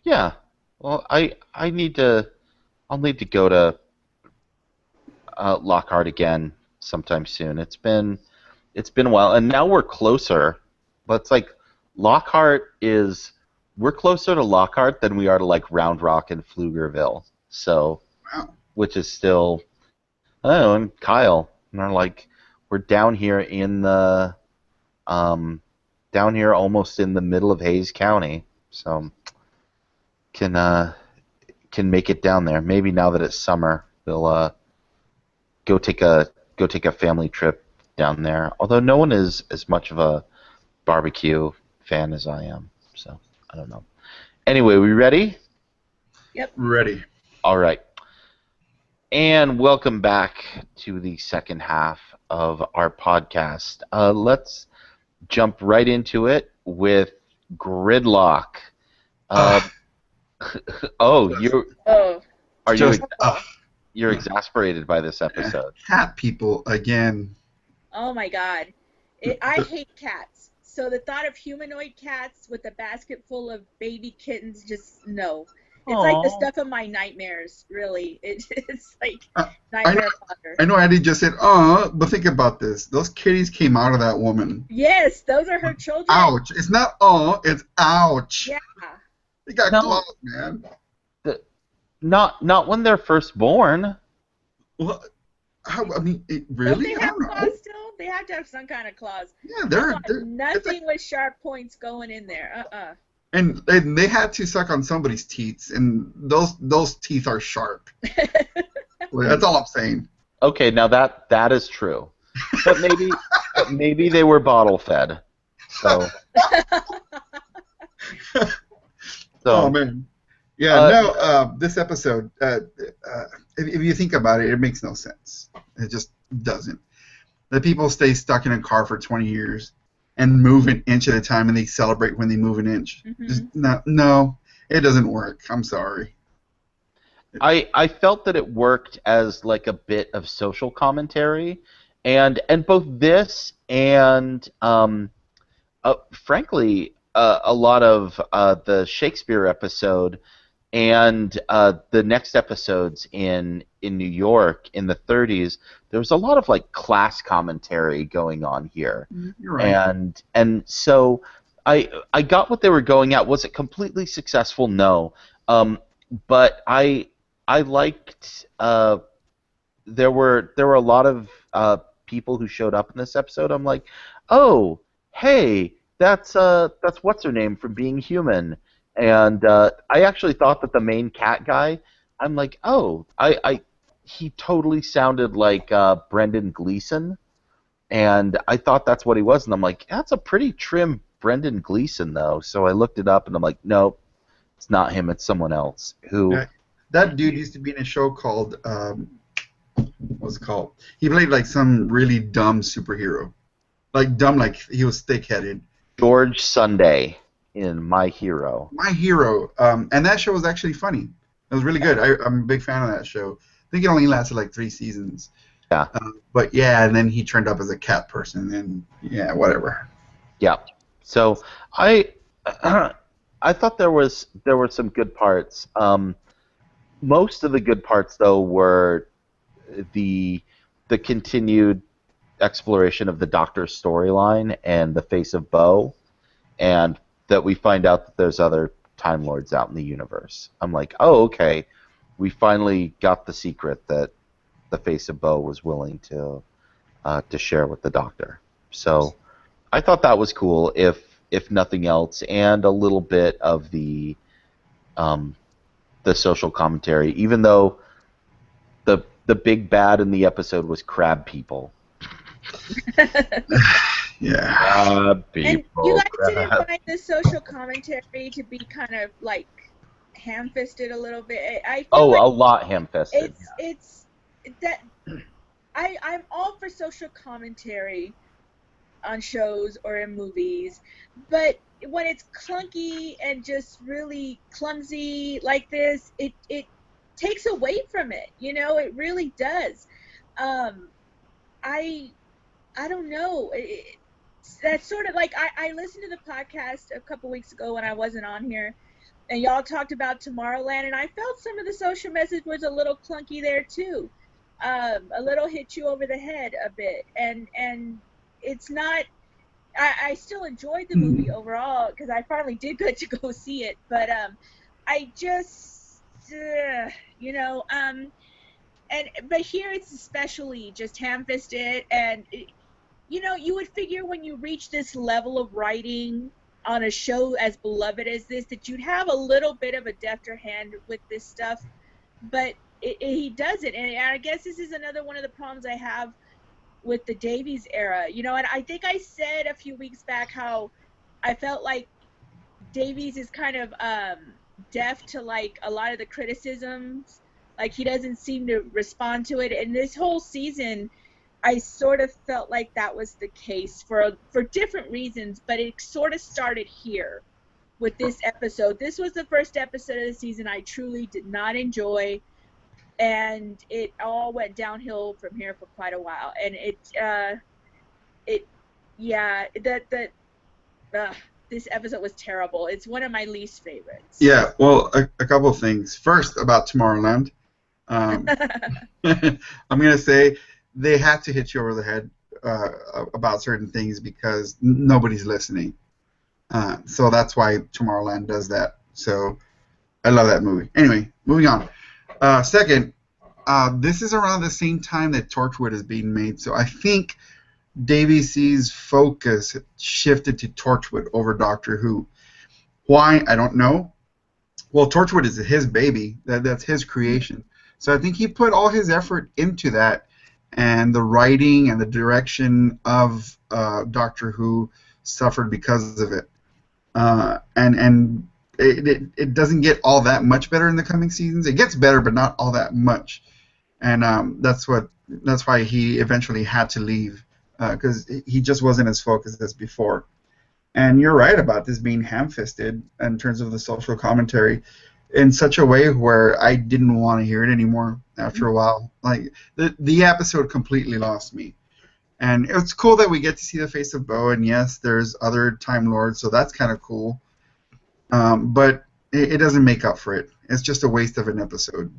Yeah. Well, I'll need to go to Lockhart again sometime soon. It's been a while, and now we're closer. But it's like we're closer to Lockhart than we are to like Round Rock and Pflugerville. So, Wow. which is still, I don't know, and Kyle, and we're down here in the down here almost in the middle of Hayes County. So can make it down there. Maybe now that it's summer, we'll go take a family trip down there. Although no one is as much of a barbecue fan as I am, so I don't know. Anyway, we ready? yep. Ready. All right. And welcome back to the second half of our podcast. Let's jump right into it with Gridlock. Oh, you're exasperated by this episode. Cat people again. Oh my god. I hate cats. So the thought of humanoid cats with a basket full of baby kittens, just no. It's like the stuff of my nightmares, really. It's like nightmare fodder. I know Eddie just said, but think about this. Those kitties came out of that woman. Yes, those are her children. Ouch. It's not it's ouch. Yeah. They got claws, man. Not when they're first born. Well, I mean, really? Don't they have claws still? They have to have some kind of claws. Yeah, they're nothing with sharp points going in there. And they had to suck on somebody's teeth, and those teeth are sharp. Well, that's all I'm saying. Okay, now that is true, but maybe they were bottle fed. So. Oh man. Yeah, this episode, if you think about it, it makes no sense. It just doesn't. The people stay stuck in a car for 20 years and move an inch at a time, and they celebrate when they move an inch. Mm-hmm. Just no, it doesn't work. I'm sorry. I felt that it worked as like a bit of social commentary, and both this and frankly a lot of the Shakespeare episode and the next episodes in New York in the 30s, there was a lot of like class commentary going on here. You're right. And so I got what they were going at. Was it completely successful? No. But I liked there were a lot of people who showed up in this episode. I'm like, oh, hey, that's what's her name from Being Human. And I actually thought that the main cat guy, I'm like, oh, he totally sounded like Brendan Gleeson, and I thought that's what he was, and I'm like, that's a pretty trim Brendan Gleeson though. So I looked it up, and I'm like, nope, it's not him, it's someone else. Who? That dude used to be in a show called what's it called? He played like some really dumb superhero, like dumb, like he was thick-headed. George Sunday in My Hero. My Hero, and that show was actually funny. It was really good. I'm a big fan of that show. I think it only lasted like 3 seasons. Yeah. But yeah, and then he turned up as a cat person, and yeah, whatever. Yeah. So I I thought there were some good parts. Most of the good parts though were the continued exploration of the Doctor's storyline and the face of Bo, and that we find out that there's other Time Lords out in the universe. I'm like, oh, okay, we finally got the secret that the face of Bo was willing to share with the Doctor. So I thought that was cool, if nothing else, and a little bit of the social commentary, even though the big bad in the episode was crab people. Yeah. Crab And people. you guys didn't crab. find the social commentary to be kind of like ham-fisted a little bit. I feel Oh, like a lot ham-fisted. it's that I'm all for social commentary on shows or in movies, but when it's clunky and just really clumsy like this, it takes away from it. You know, it really does. I don't know. That's sort of like I listened to the podcast a couple weeks ago when I wasn't on here, and y'all talked about Tomorrowland, and I felt some of the social message was a little clunky there too, a little hit you over the head a bit, and it's not. I still enjoyed the movie overall because I finally did get to go see it, but I just you know but here it's especially just ham-fisted, and you know, you would figure when you reach this level of writing on a show as beloved as this that you'd have a little bit of a defter hand with this stuff, but he doesn't, and I guess this is another one of the problems I have with the Davies era. You know, and I think I said a few weeks back how I felt like Davies is kind of deaf to like a lot of the criticisms. Like he doesn't seem to respond to it. And this whole season, I sort of felt like that was the case for different reasons. But it sort of started here with this episode. This was the first episode of the season I truly did not enjoy, and it all went downhill from here for quite a while. And this episode was terrible. It's one of my least favorites. Yeah, well, a couple of things. First, about Tomorrowland. I'm going to say they had to hit you over the head about certain things because nobody's listening. So that's why Tomorrowland does that. So I love that movie. Anyway, moving on. Second, this is around the same time that Torchwood is being made. So I think Davies' focus shifted to Torchwood over Doctor Who. Why? I don't know. Well, Torchwood is his baby. That's his creation. So I think he put all his effort into that, and the writing and the direction of Doctor Who suffered because of it. And it doesn't get all that much better in the coming seasons. It gets better, but not all that much. And that's why he eventually had to leave, because he just wasn't as focused as before. And you're right about this being ham-fisted in terms of the social commentary in such a way where I didn't want to hear it anymore after a while. Like, the episode completely lost me. And it's cool that we get to see the face of Bo, and yes, there's other Time Lords, so that's kind of cool. But it doesn't make up for it. It's just a waste of an episode.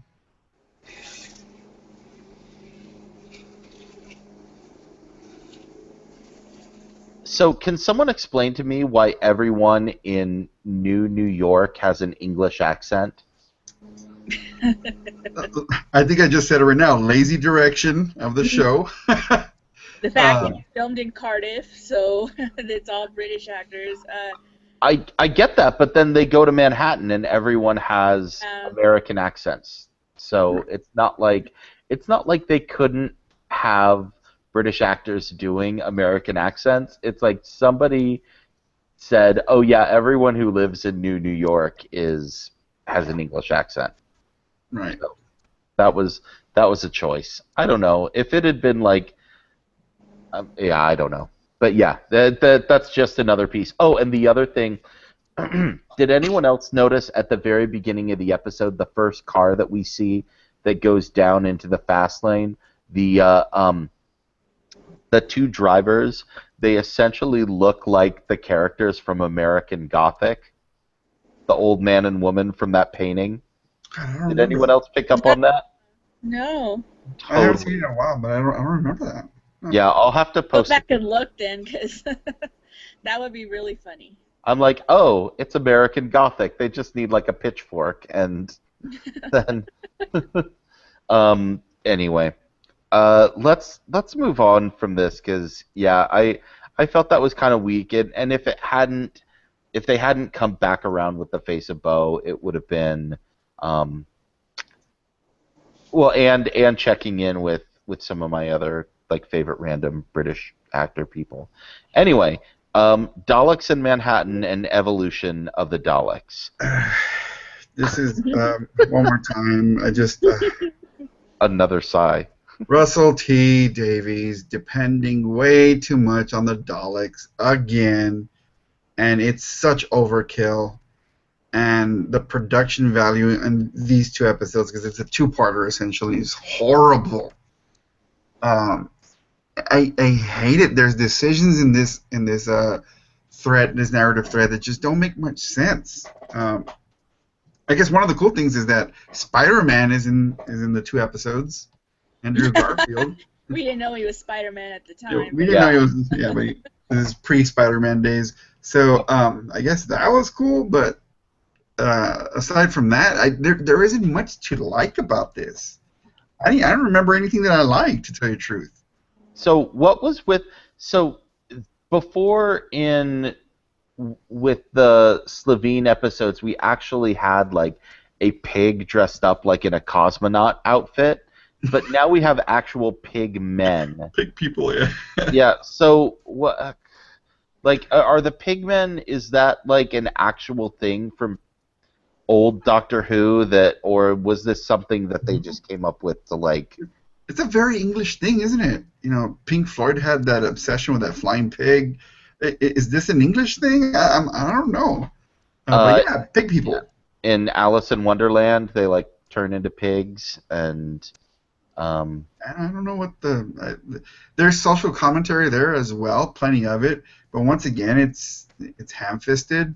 So, can someone explain to me why everyone in New York has an English accent? I think I just said it right now. Lazy direction of the show. The fact that it's filmed in Cardiff, so it's all British actors. I get that, but then they go to Manhattan and everyone has American accents. So it's not like they couldn't have British actors doing American accents. It's like somebody said, "Oh yeah, everyone who lives in New York has an English accent." Right. So that was a choice. I don't know if it had been like, yeah, I don't know, but yeah, that's just another piece. Oh, and the other thing, did anyone else notice at the very beginning of the episode, the first car that we see that goes down into the fast lane, the two drivers, they essentially look like the characters from American Gothic, the old man and woman from that painting. God, I don't Did remember anyone that. else pick up on that? No. I haven't seen it Totally. in a while, but I don't remember that. Huh. Yeah, I'll have to Go post back it. and look then, because that would be really funny. I'm like, oh, it's American Gothic. They just need like a pitchfork, and then anyway, let's move on from this because yeah, I felt that was kind of weak, and if they hadn't come back around with the face of Bo, it would have been um, well, and checking in with some of my other like favorite random British actor people. Anyway, Daleks in Manhattan and evolution of the Daleks. This is one more time. I just Another sigh. Russell T Davies depending way too much on the Daleks again, and it's such overkill. And the production value in these two episodes, because it's a two-parter essentially, is horrible. Um, I hate it. There's decisions in this thread, this narrative thread, that just don't make much sense. I guess one of the cool things is that Spider-Man is in the two episodes. Andrew Garfield. We didn't know he was Spider-Man at the time. We didn't know he was. Yeah, but this is pre-Spider-Man days. So I guess that was cool. But aside from that, there isn't much to like about this. I don't remember anything that I liked, to tell you the truth. So what was before with the Slovene episodes, we actually had like a pig dressed up like in a cosmonaut outfit, but now we have actual pig men. Pig people, yeah. Yeah. So what? Like, are the pigmen? Is that like an actual thing from old Doctor Who or was this something that they just came up with to like? It's a very English thing, isn't it? You know, Pink Floyd had that obsession with that flying pig. Is this an English thing? I don't know. But yeah, pig people. Yeah. In Alice in Wonderland, they like turn into pigs, and I don't know what there's social commentary there as well, plenty of it. But once again, it's ham-fisted.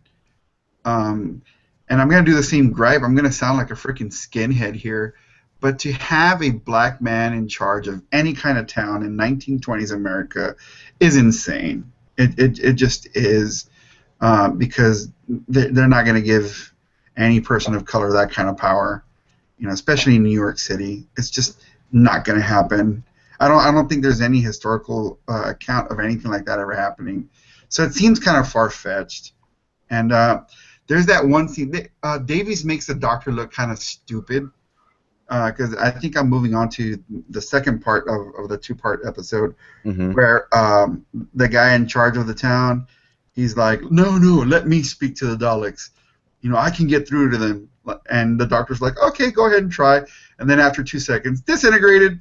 And I'm gonna do the same gripe. I'm gonna sound like a freaking skinhead here, but to have a black man in charge of any kind of town in 1920s America is insane. It just is, because they're not going to give any person of color that kind of power, especially in New York City. It's just not going to happen. I don't think there's any historical account of anything like that ever happening. So it seems kind of far-fetched. And there's that one scene. Davies makes the Doctor look kind of stupid, because I think I'm moving on to the second part of the two-part episode, where the guy in charge of the town, he's like, no, let me speak to the Daleks. I can get through to them. And the Doctor's like, okay, go ahead and try. And then after 2 seconds, disintegrated.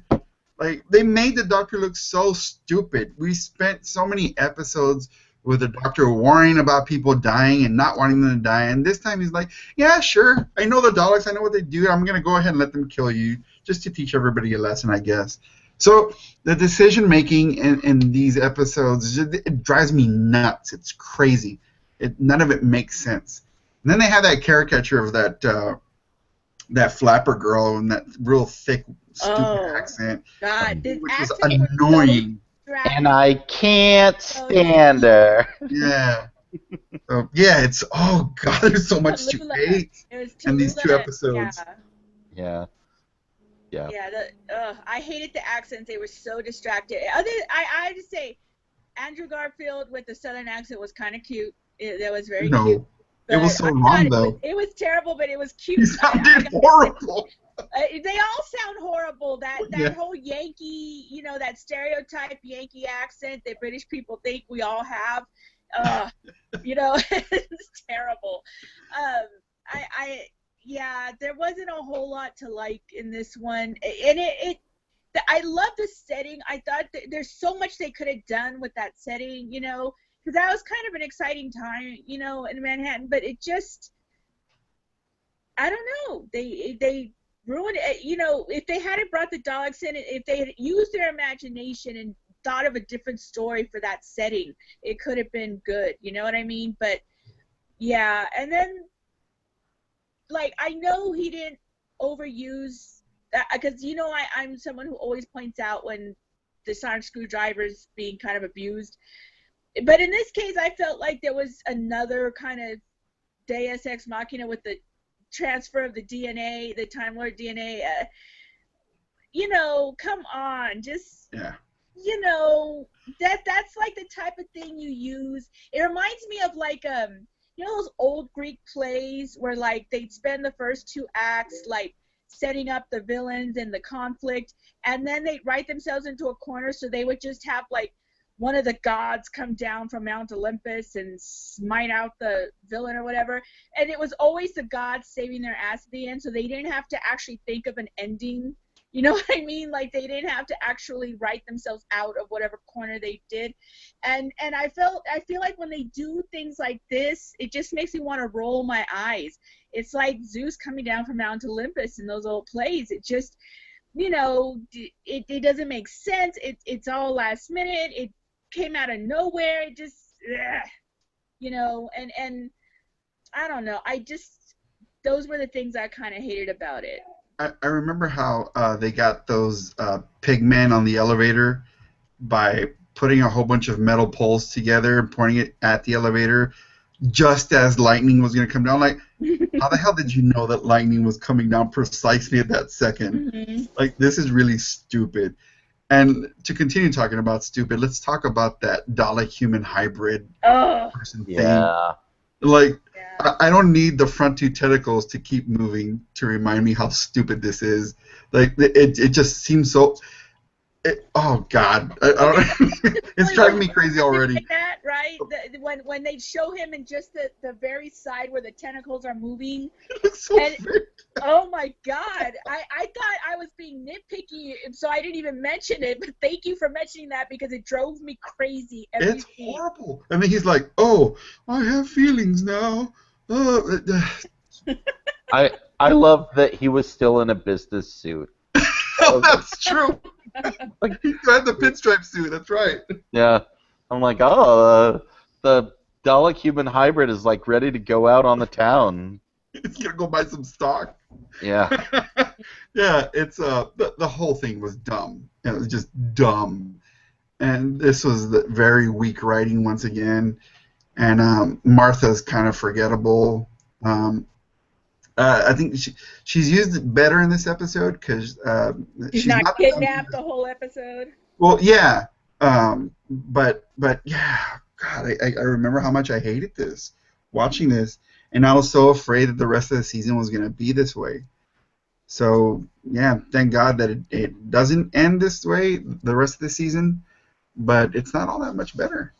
Like, they made the Doctor look so stupid. We spent so many episodes with the Doctor worrying about people dying and not wanting them to die. And this time he's like, yeah, sure. I know the Daleks. I know what they do. I'm going to go ahead and let them kill you just to teach everybody a lesson, I guess. So the decision-making in these episodes, it drives me nuts. It's crazy. None of it makes sense. And then they have that caricature of that flapper girl and that real thick, stupid accent, God, which was annoying. And I can't stand her. Yeah. So, yeah, it's, oh, God, there's so much to hate in these two episodes. Yeah. Yeah. I hated the accents. They were so distracted. I have to say, Andrew Garfield with the Southern accent was kind of cute. That was very cute. It was so wrong, though. It was terrible, but it was cute. He sounded horrible. They all sound horrible. That whole Yankee, that stereotype Yankee accent that British people think we all have, it's terrible. yeah, there wasn't a whole lot to like in this one, and I love the setting. I thought that there's so much they could have done with that setting, because that was kind of an exciting time, in Manhattan. But it just, I don't know. They ruined it. If they hadn't brought the Daleks in, if they had used their imagination and thought of a different story for that setting, it could have been good. You know what I mean? But yeah, and then like I know he didn't overuse that because I'm someone who always points out when the sonic screwdriver's being kind of abused. But in this case, I felt like there was another kind of Deus Ex Machina with the transfer of the DNA, the Time Lord DNA. Come on, just Yeah. That's like the type of thing you use. It reminds me of like those old Greek plays where like they'd spend the first two acts like setting up the villains and the conflict, and then they'd write themselves into a corner, so they would just have like one of the gods come down from Mount Olympus and smite out the villain or whatever. And it was always the gods saving their ass at the end, so they didn't have to actually think of an ending. You know what I mean? Like they didn't have to actually write themselves out of whatever corner they did. And I feel like when they do things like this, it just makes me want to roll my eyes. It's like Zeus coming down from Mount Olympus in those old plays. It just, it doesn't make sense. It's all last minute. It came out of nowhere. It just, and I don't know. Those were the things I kind of hated about it. I remember how they got those pigmen on the elevator by putting a whole bunch of metal poles together and pointing it at the elevator just as lightning was going to come down. Like, how the hell did you know that lightning was coming down precisely at that second? Mm-hmm. Like, this is really stupid. And to continue talking about stupid, let's talk about that Dalek-human hybrid person thing. Yeah. Like, Yeah. I don't need the front two tentacles to keep moving to remind me how stupid this is. Like, it just seems so... oh, God. I don't, it's driving me crazy already. Like that, right? When they show him in just the very side where the tentacles are moving. It's so And- weird. Oh, my God. I thought I was being nitpicky, so I didn't even mention it. But thank you for mentioning that because it drove me crazy every It's scene. horrible. And then he's like, oh, I have feelings now. I love that he was still in a business suit. Oh, that's true. Like, He had the pinstripe suit. That's right. yeah. I'm like, oh, the Dalek human hybrid is like ready to go out on the town. He's gonna go buy some stock. Yeah. Yeah, it's the whole thing was dumb. It was just dumb, and this was the very weak writing once again. And Martha's kind of forgettable. I think she's used it better in this episode because She's not kidnapped the whole episode. Well, yeah, but yeah, God, I remember how much I hated this watching this, and I was so afraid that the rest of the season was gonna be this way. So yeah, thank God that it doesn't end this way the rest of the season, but it's not all that much better.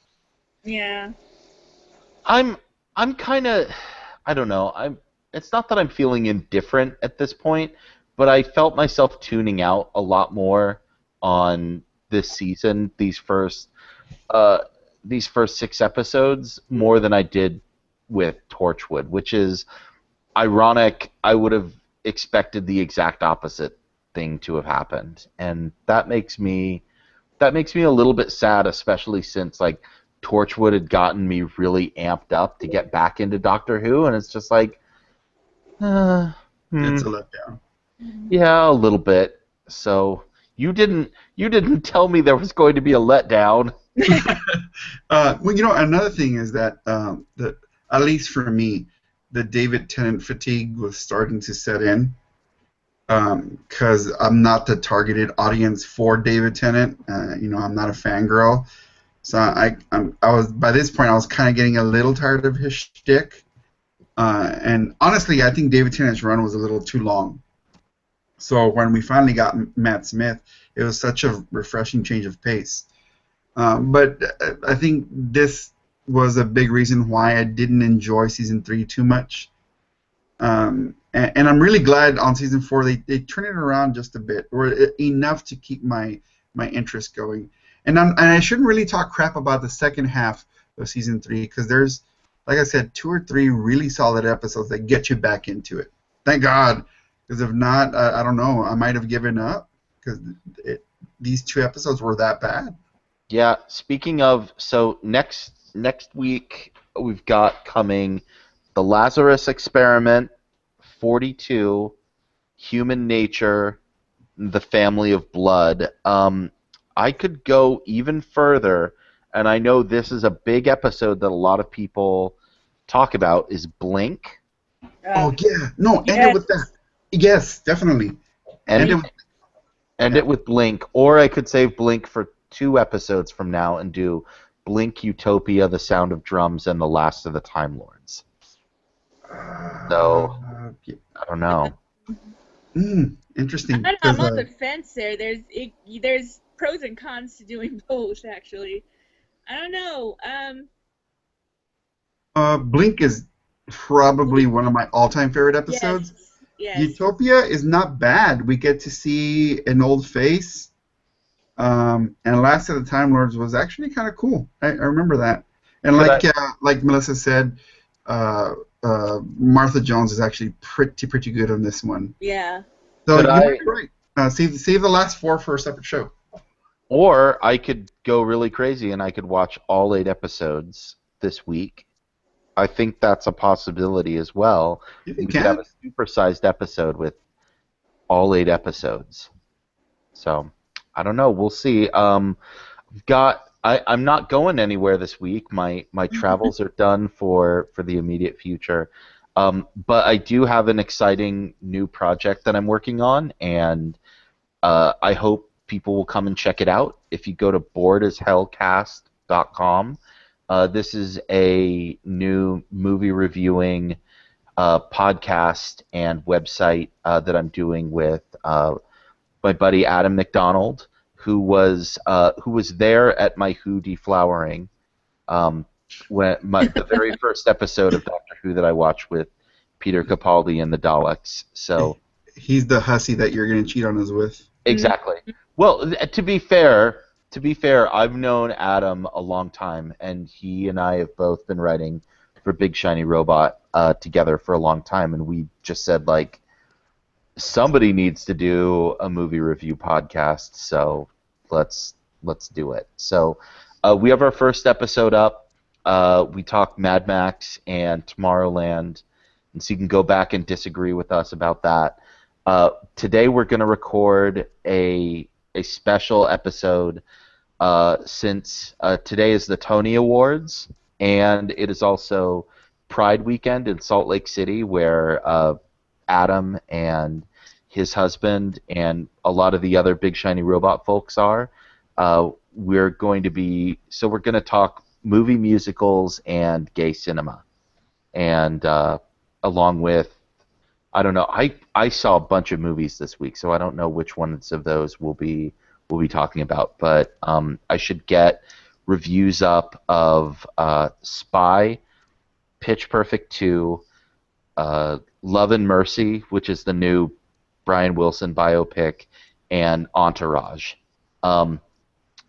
Yeah. I'm kind of, I don't know. It's not that I'm feeling indifferent at this point, but I felt myself tuning out a lot more on this season, these first 6 episodes, more than I did with Torchwood, which is ironic. I would have expected the exact opposite thing to have happened, and that makes me a little bit sad, especially since like Torchwood had gotten me really amped up to get back into Doctor Who, and it's just like, It's a letdown. yeah, a little bit. So you didn't tell me there was going to be a letdown. Well, another thing is that at least for me, the David Tennant fatigue was starting to set in because I'm not the targeted audience for David Tennant. I'm not a fangirl, so I was by this point I was kind of getting a little tired of his shtick. And honestly, I think David Tennant's run was a little too long. So when we finally got Matt Smith, it was such a refreshing change of pace. But I think this was a big reason why I didn't enjoy season 3 too much. And I'm really glad on season 4 they turn it around just a bit, or enough to keep my interest going. And I shouldn't really talk crap about the second half of season 3 because there's, like I said, 2 or 3 really solid episodes that get you back into it. Thank God, because if not, I don't know, I might have given up because these 2 episodes were that bad. Yeah. Speaking of, so next week we've got coming the Lazarus Experiment, 42, Human Nature, The Family of Blood. I could go even further, and I know this is a big episode that a lot of people talk about, is Blink. Oh yeah, no, end it with that. Yes, definitely. End it with Blink, or I could save Blink for 2 episodes from now and do Blink, Utopia, The Sound of Drums, and The Last of the Time Lords. So, I don't know. Interesting. I'm on the fence there. There's pros and cons to doing both, actually. I don't know. Blink is probably one of my all-time favorite episodes. Yes. Utopia is not bad. We get to see an old face. And Last of the Time Lords was actually kind of cool. I remember that. And like Melissa said, Martha Jones is actually pretty good on this one. Yeah. So you might be right. Save the last 4 for a separate show. Or I could go really crazy and I could watch all 8 episodes this week. I think that's a possibility as well. We could have a supersized episode with all 8 episodes. So, I don't know. We'll see. I'm not going anywhere this week. My travels are done for the immediate future. But I do have an exciting new project that I'm working on, and I hope people will come and check it out. If you go to boredashellcast.com, this is a new movie reviewing podcast and website that I'm doing with my buddy Adam McDonald, who was there at my Who deflowering, when the very first episode of Doctor Who that I watched with Peter Capaldi and the Daleks. So he's the hussy that you're going to cheat on us with. Exactly. Well, to be fair, I've known Adam a long time, and he and I have both been writing for Big Shiny Robot together for a long time, and we just said, like, somebody needs to do a movie review podcast, so let's do it. So we have our first episode up. We talk Mad Max and Tomorrowland, and so you can go back and disagree with us about that. Today we're going to record a special episode since today is the Tony Awards, and it is also Pride Weekend in Salt Lake City, where Adam and his husband and a lot of the other Big Shiny Robot folks are. We're going to talk movie musicals and gay cinema, and along with, I don't know, I saw a bunch of movies this week, so I don't know which ones of those we'll be talking about, but I should get reviews up of Spy, Pitch Perfect 2, Love and Mercy, which is the new Brian Wilson biopic, and Entourage.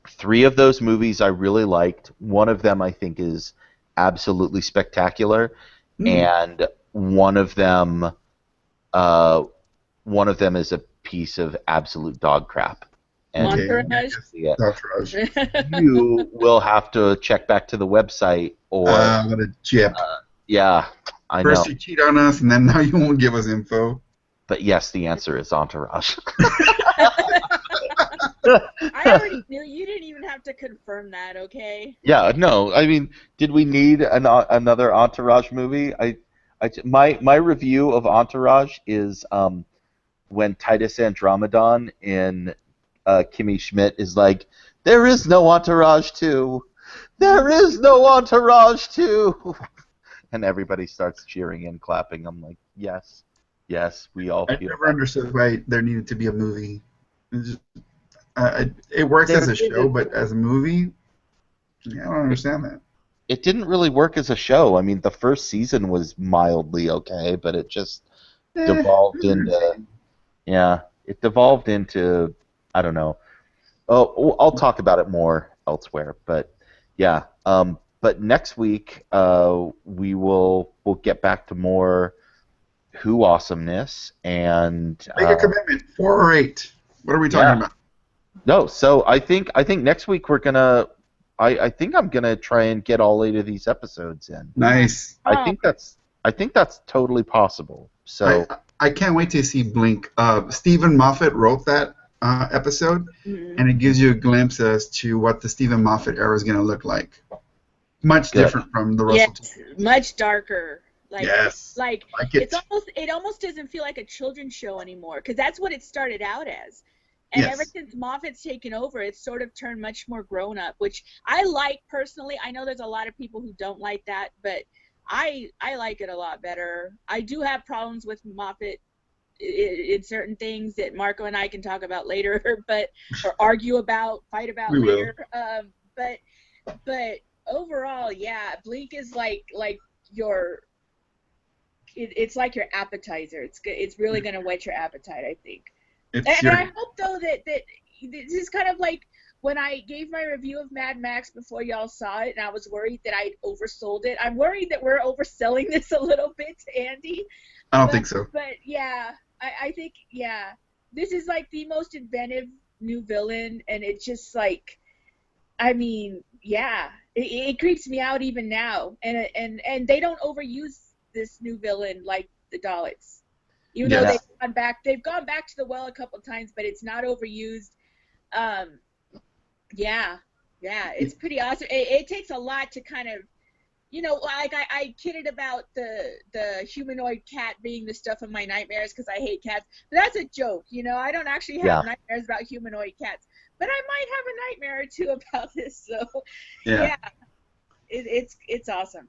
3 of those movies I really liked. One of them I think is absolutely spectacular, and one of them is a piece of absolute dog crap. And Entourage? Entourage. You will have to check back to the website, or what a jip. Yeah, I First know. you cheat on us, and then now you won't give us info. But yes, the answer is Entourage. I already knew. You didn't even have to confirm that, okay? Yeah, no. I mean, did we need another Entourage movie? My review of Entourage is when Titus Andromedon in Kimmy Schmidt is like, "There is no Entourage 2. There is no Entourage 2." And everybody starts cheering and clapping. I'm like, yes, we all feel I never that. understood why there needed to be a movie. It works as a show, but as a movie, I don't understand that. it didn't really work as a show. I mean, the first season was mildly okay, but it just devolved into it devolved into I don't know. Oh, I'll talk about it more elsewhere, but yeah. But next week, we'll get back to more Who awesomeness and Make a commitment. 4 or 8. What are we talking about? no. So I think next week we're gonna. I think I'm gonna try and get all 8 of these episodes in. Nice. I think that's totally possible. So I can't wait to see Blink. Stephen Moffat wrote that episode, and it gives you a glimpse as to what the Stephen Moffat era is going to look like. Much different from the Russell. Yes, much darker. Like, yes. Like like it almost doesn't feel like a children's show anymore, because that's what it started out as. And ever since Moffat's taken over, it's sort of turned much more grown up, which I like personally. I know there's a lot of people who don't like that, but I like it a lot better. I do have problems with Moffat in certain things that Marco and I can talk about later, or argue about, fight about later. But overall, yeah, Blink is like your. It's like your appetizer. It's really gonna whet your appetite, I think. And I hope, though, that this is kind of like when I gave my review of Mad Max before y'all saw it, and I was worried that I'd oversold it. I'm worried that we're overselling this a little bit to Andy. I don't think so. But, yeah, I think, yeah, this is, like, the most inventive new villain, and it's just, like, I mean, yeah, it creeps me out even now. And they don't overuse this new villain like the Daleks. Even though they've gone back to the well a couple of times, but it's not overused. It's pretty awesome. It takes a lot to kind of, like I kidded about the humanoid cat being the stuff of my nightmares because I hate cats. But that's a joke, I don't actually have nightmares about humanoid cats. But I might have a nightmare or two about this. So, it's awesome.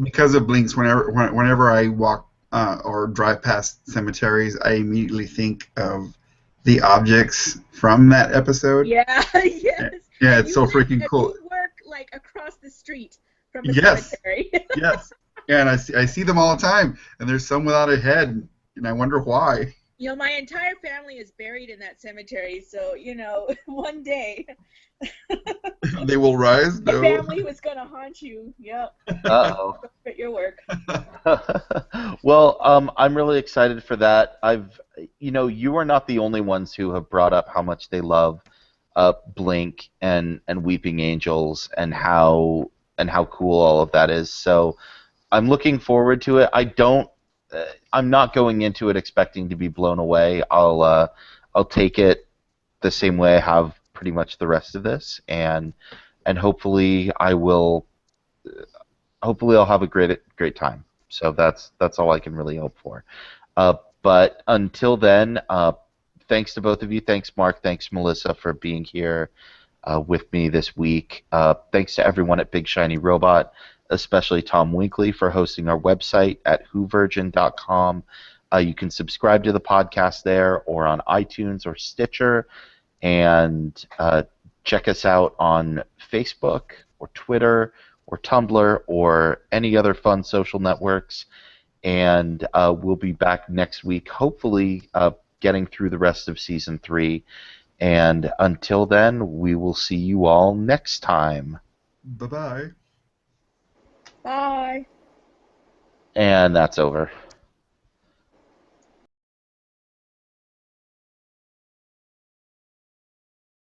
Because of Blinks, whenever I walk or drive past cemeteries, I immediately think of the objects from that episode. Yeah, yes. Yeah, it's so freaking cool. You work like across the street from the cemetery. Yes. Yeah, and I see them all the time, and there's some without a head, and I wonder why. My entire family is buried in that cemetery, so one day they will rise. The family was gonna haunt you. Yep. Uh-oh. At your work. Well, I'm really excited for that. You are not the only ones who have brought up how much they love Blink and Weeping Angels and how cool all of that is. So I'm looking forward to it. I'm not going into it expecting to be blown away. I'll take it the same way I have pretty much the rest of this, and hopefully I'll have a great time. So that's all I can really hope for. But until then, thanks to both of you. Thanks, Mark. Thanks, Melissa, for being here with me this week. Thanks to everyone at Big Shiny Robot, especially Tom Winkley for hosting our website at whovirgin.com. You can subscribe to the podcast there or on iTunes or Stitcher, and check us out on Facebook or Twitter or Tumblr or any other fun social networks. And we'll be back next week, hopefully getting through the rest of Season 3. And until then, we will see you all next time. Bye-bye. Bye. And that's over.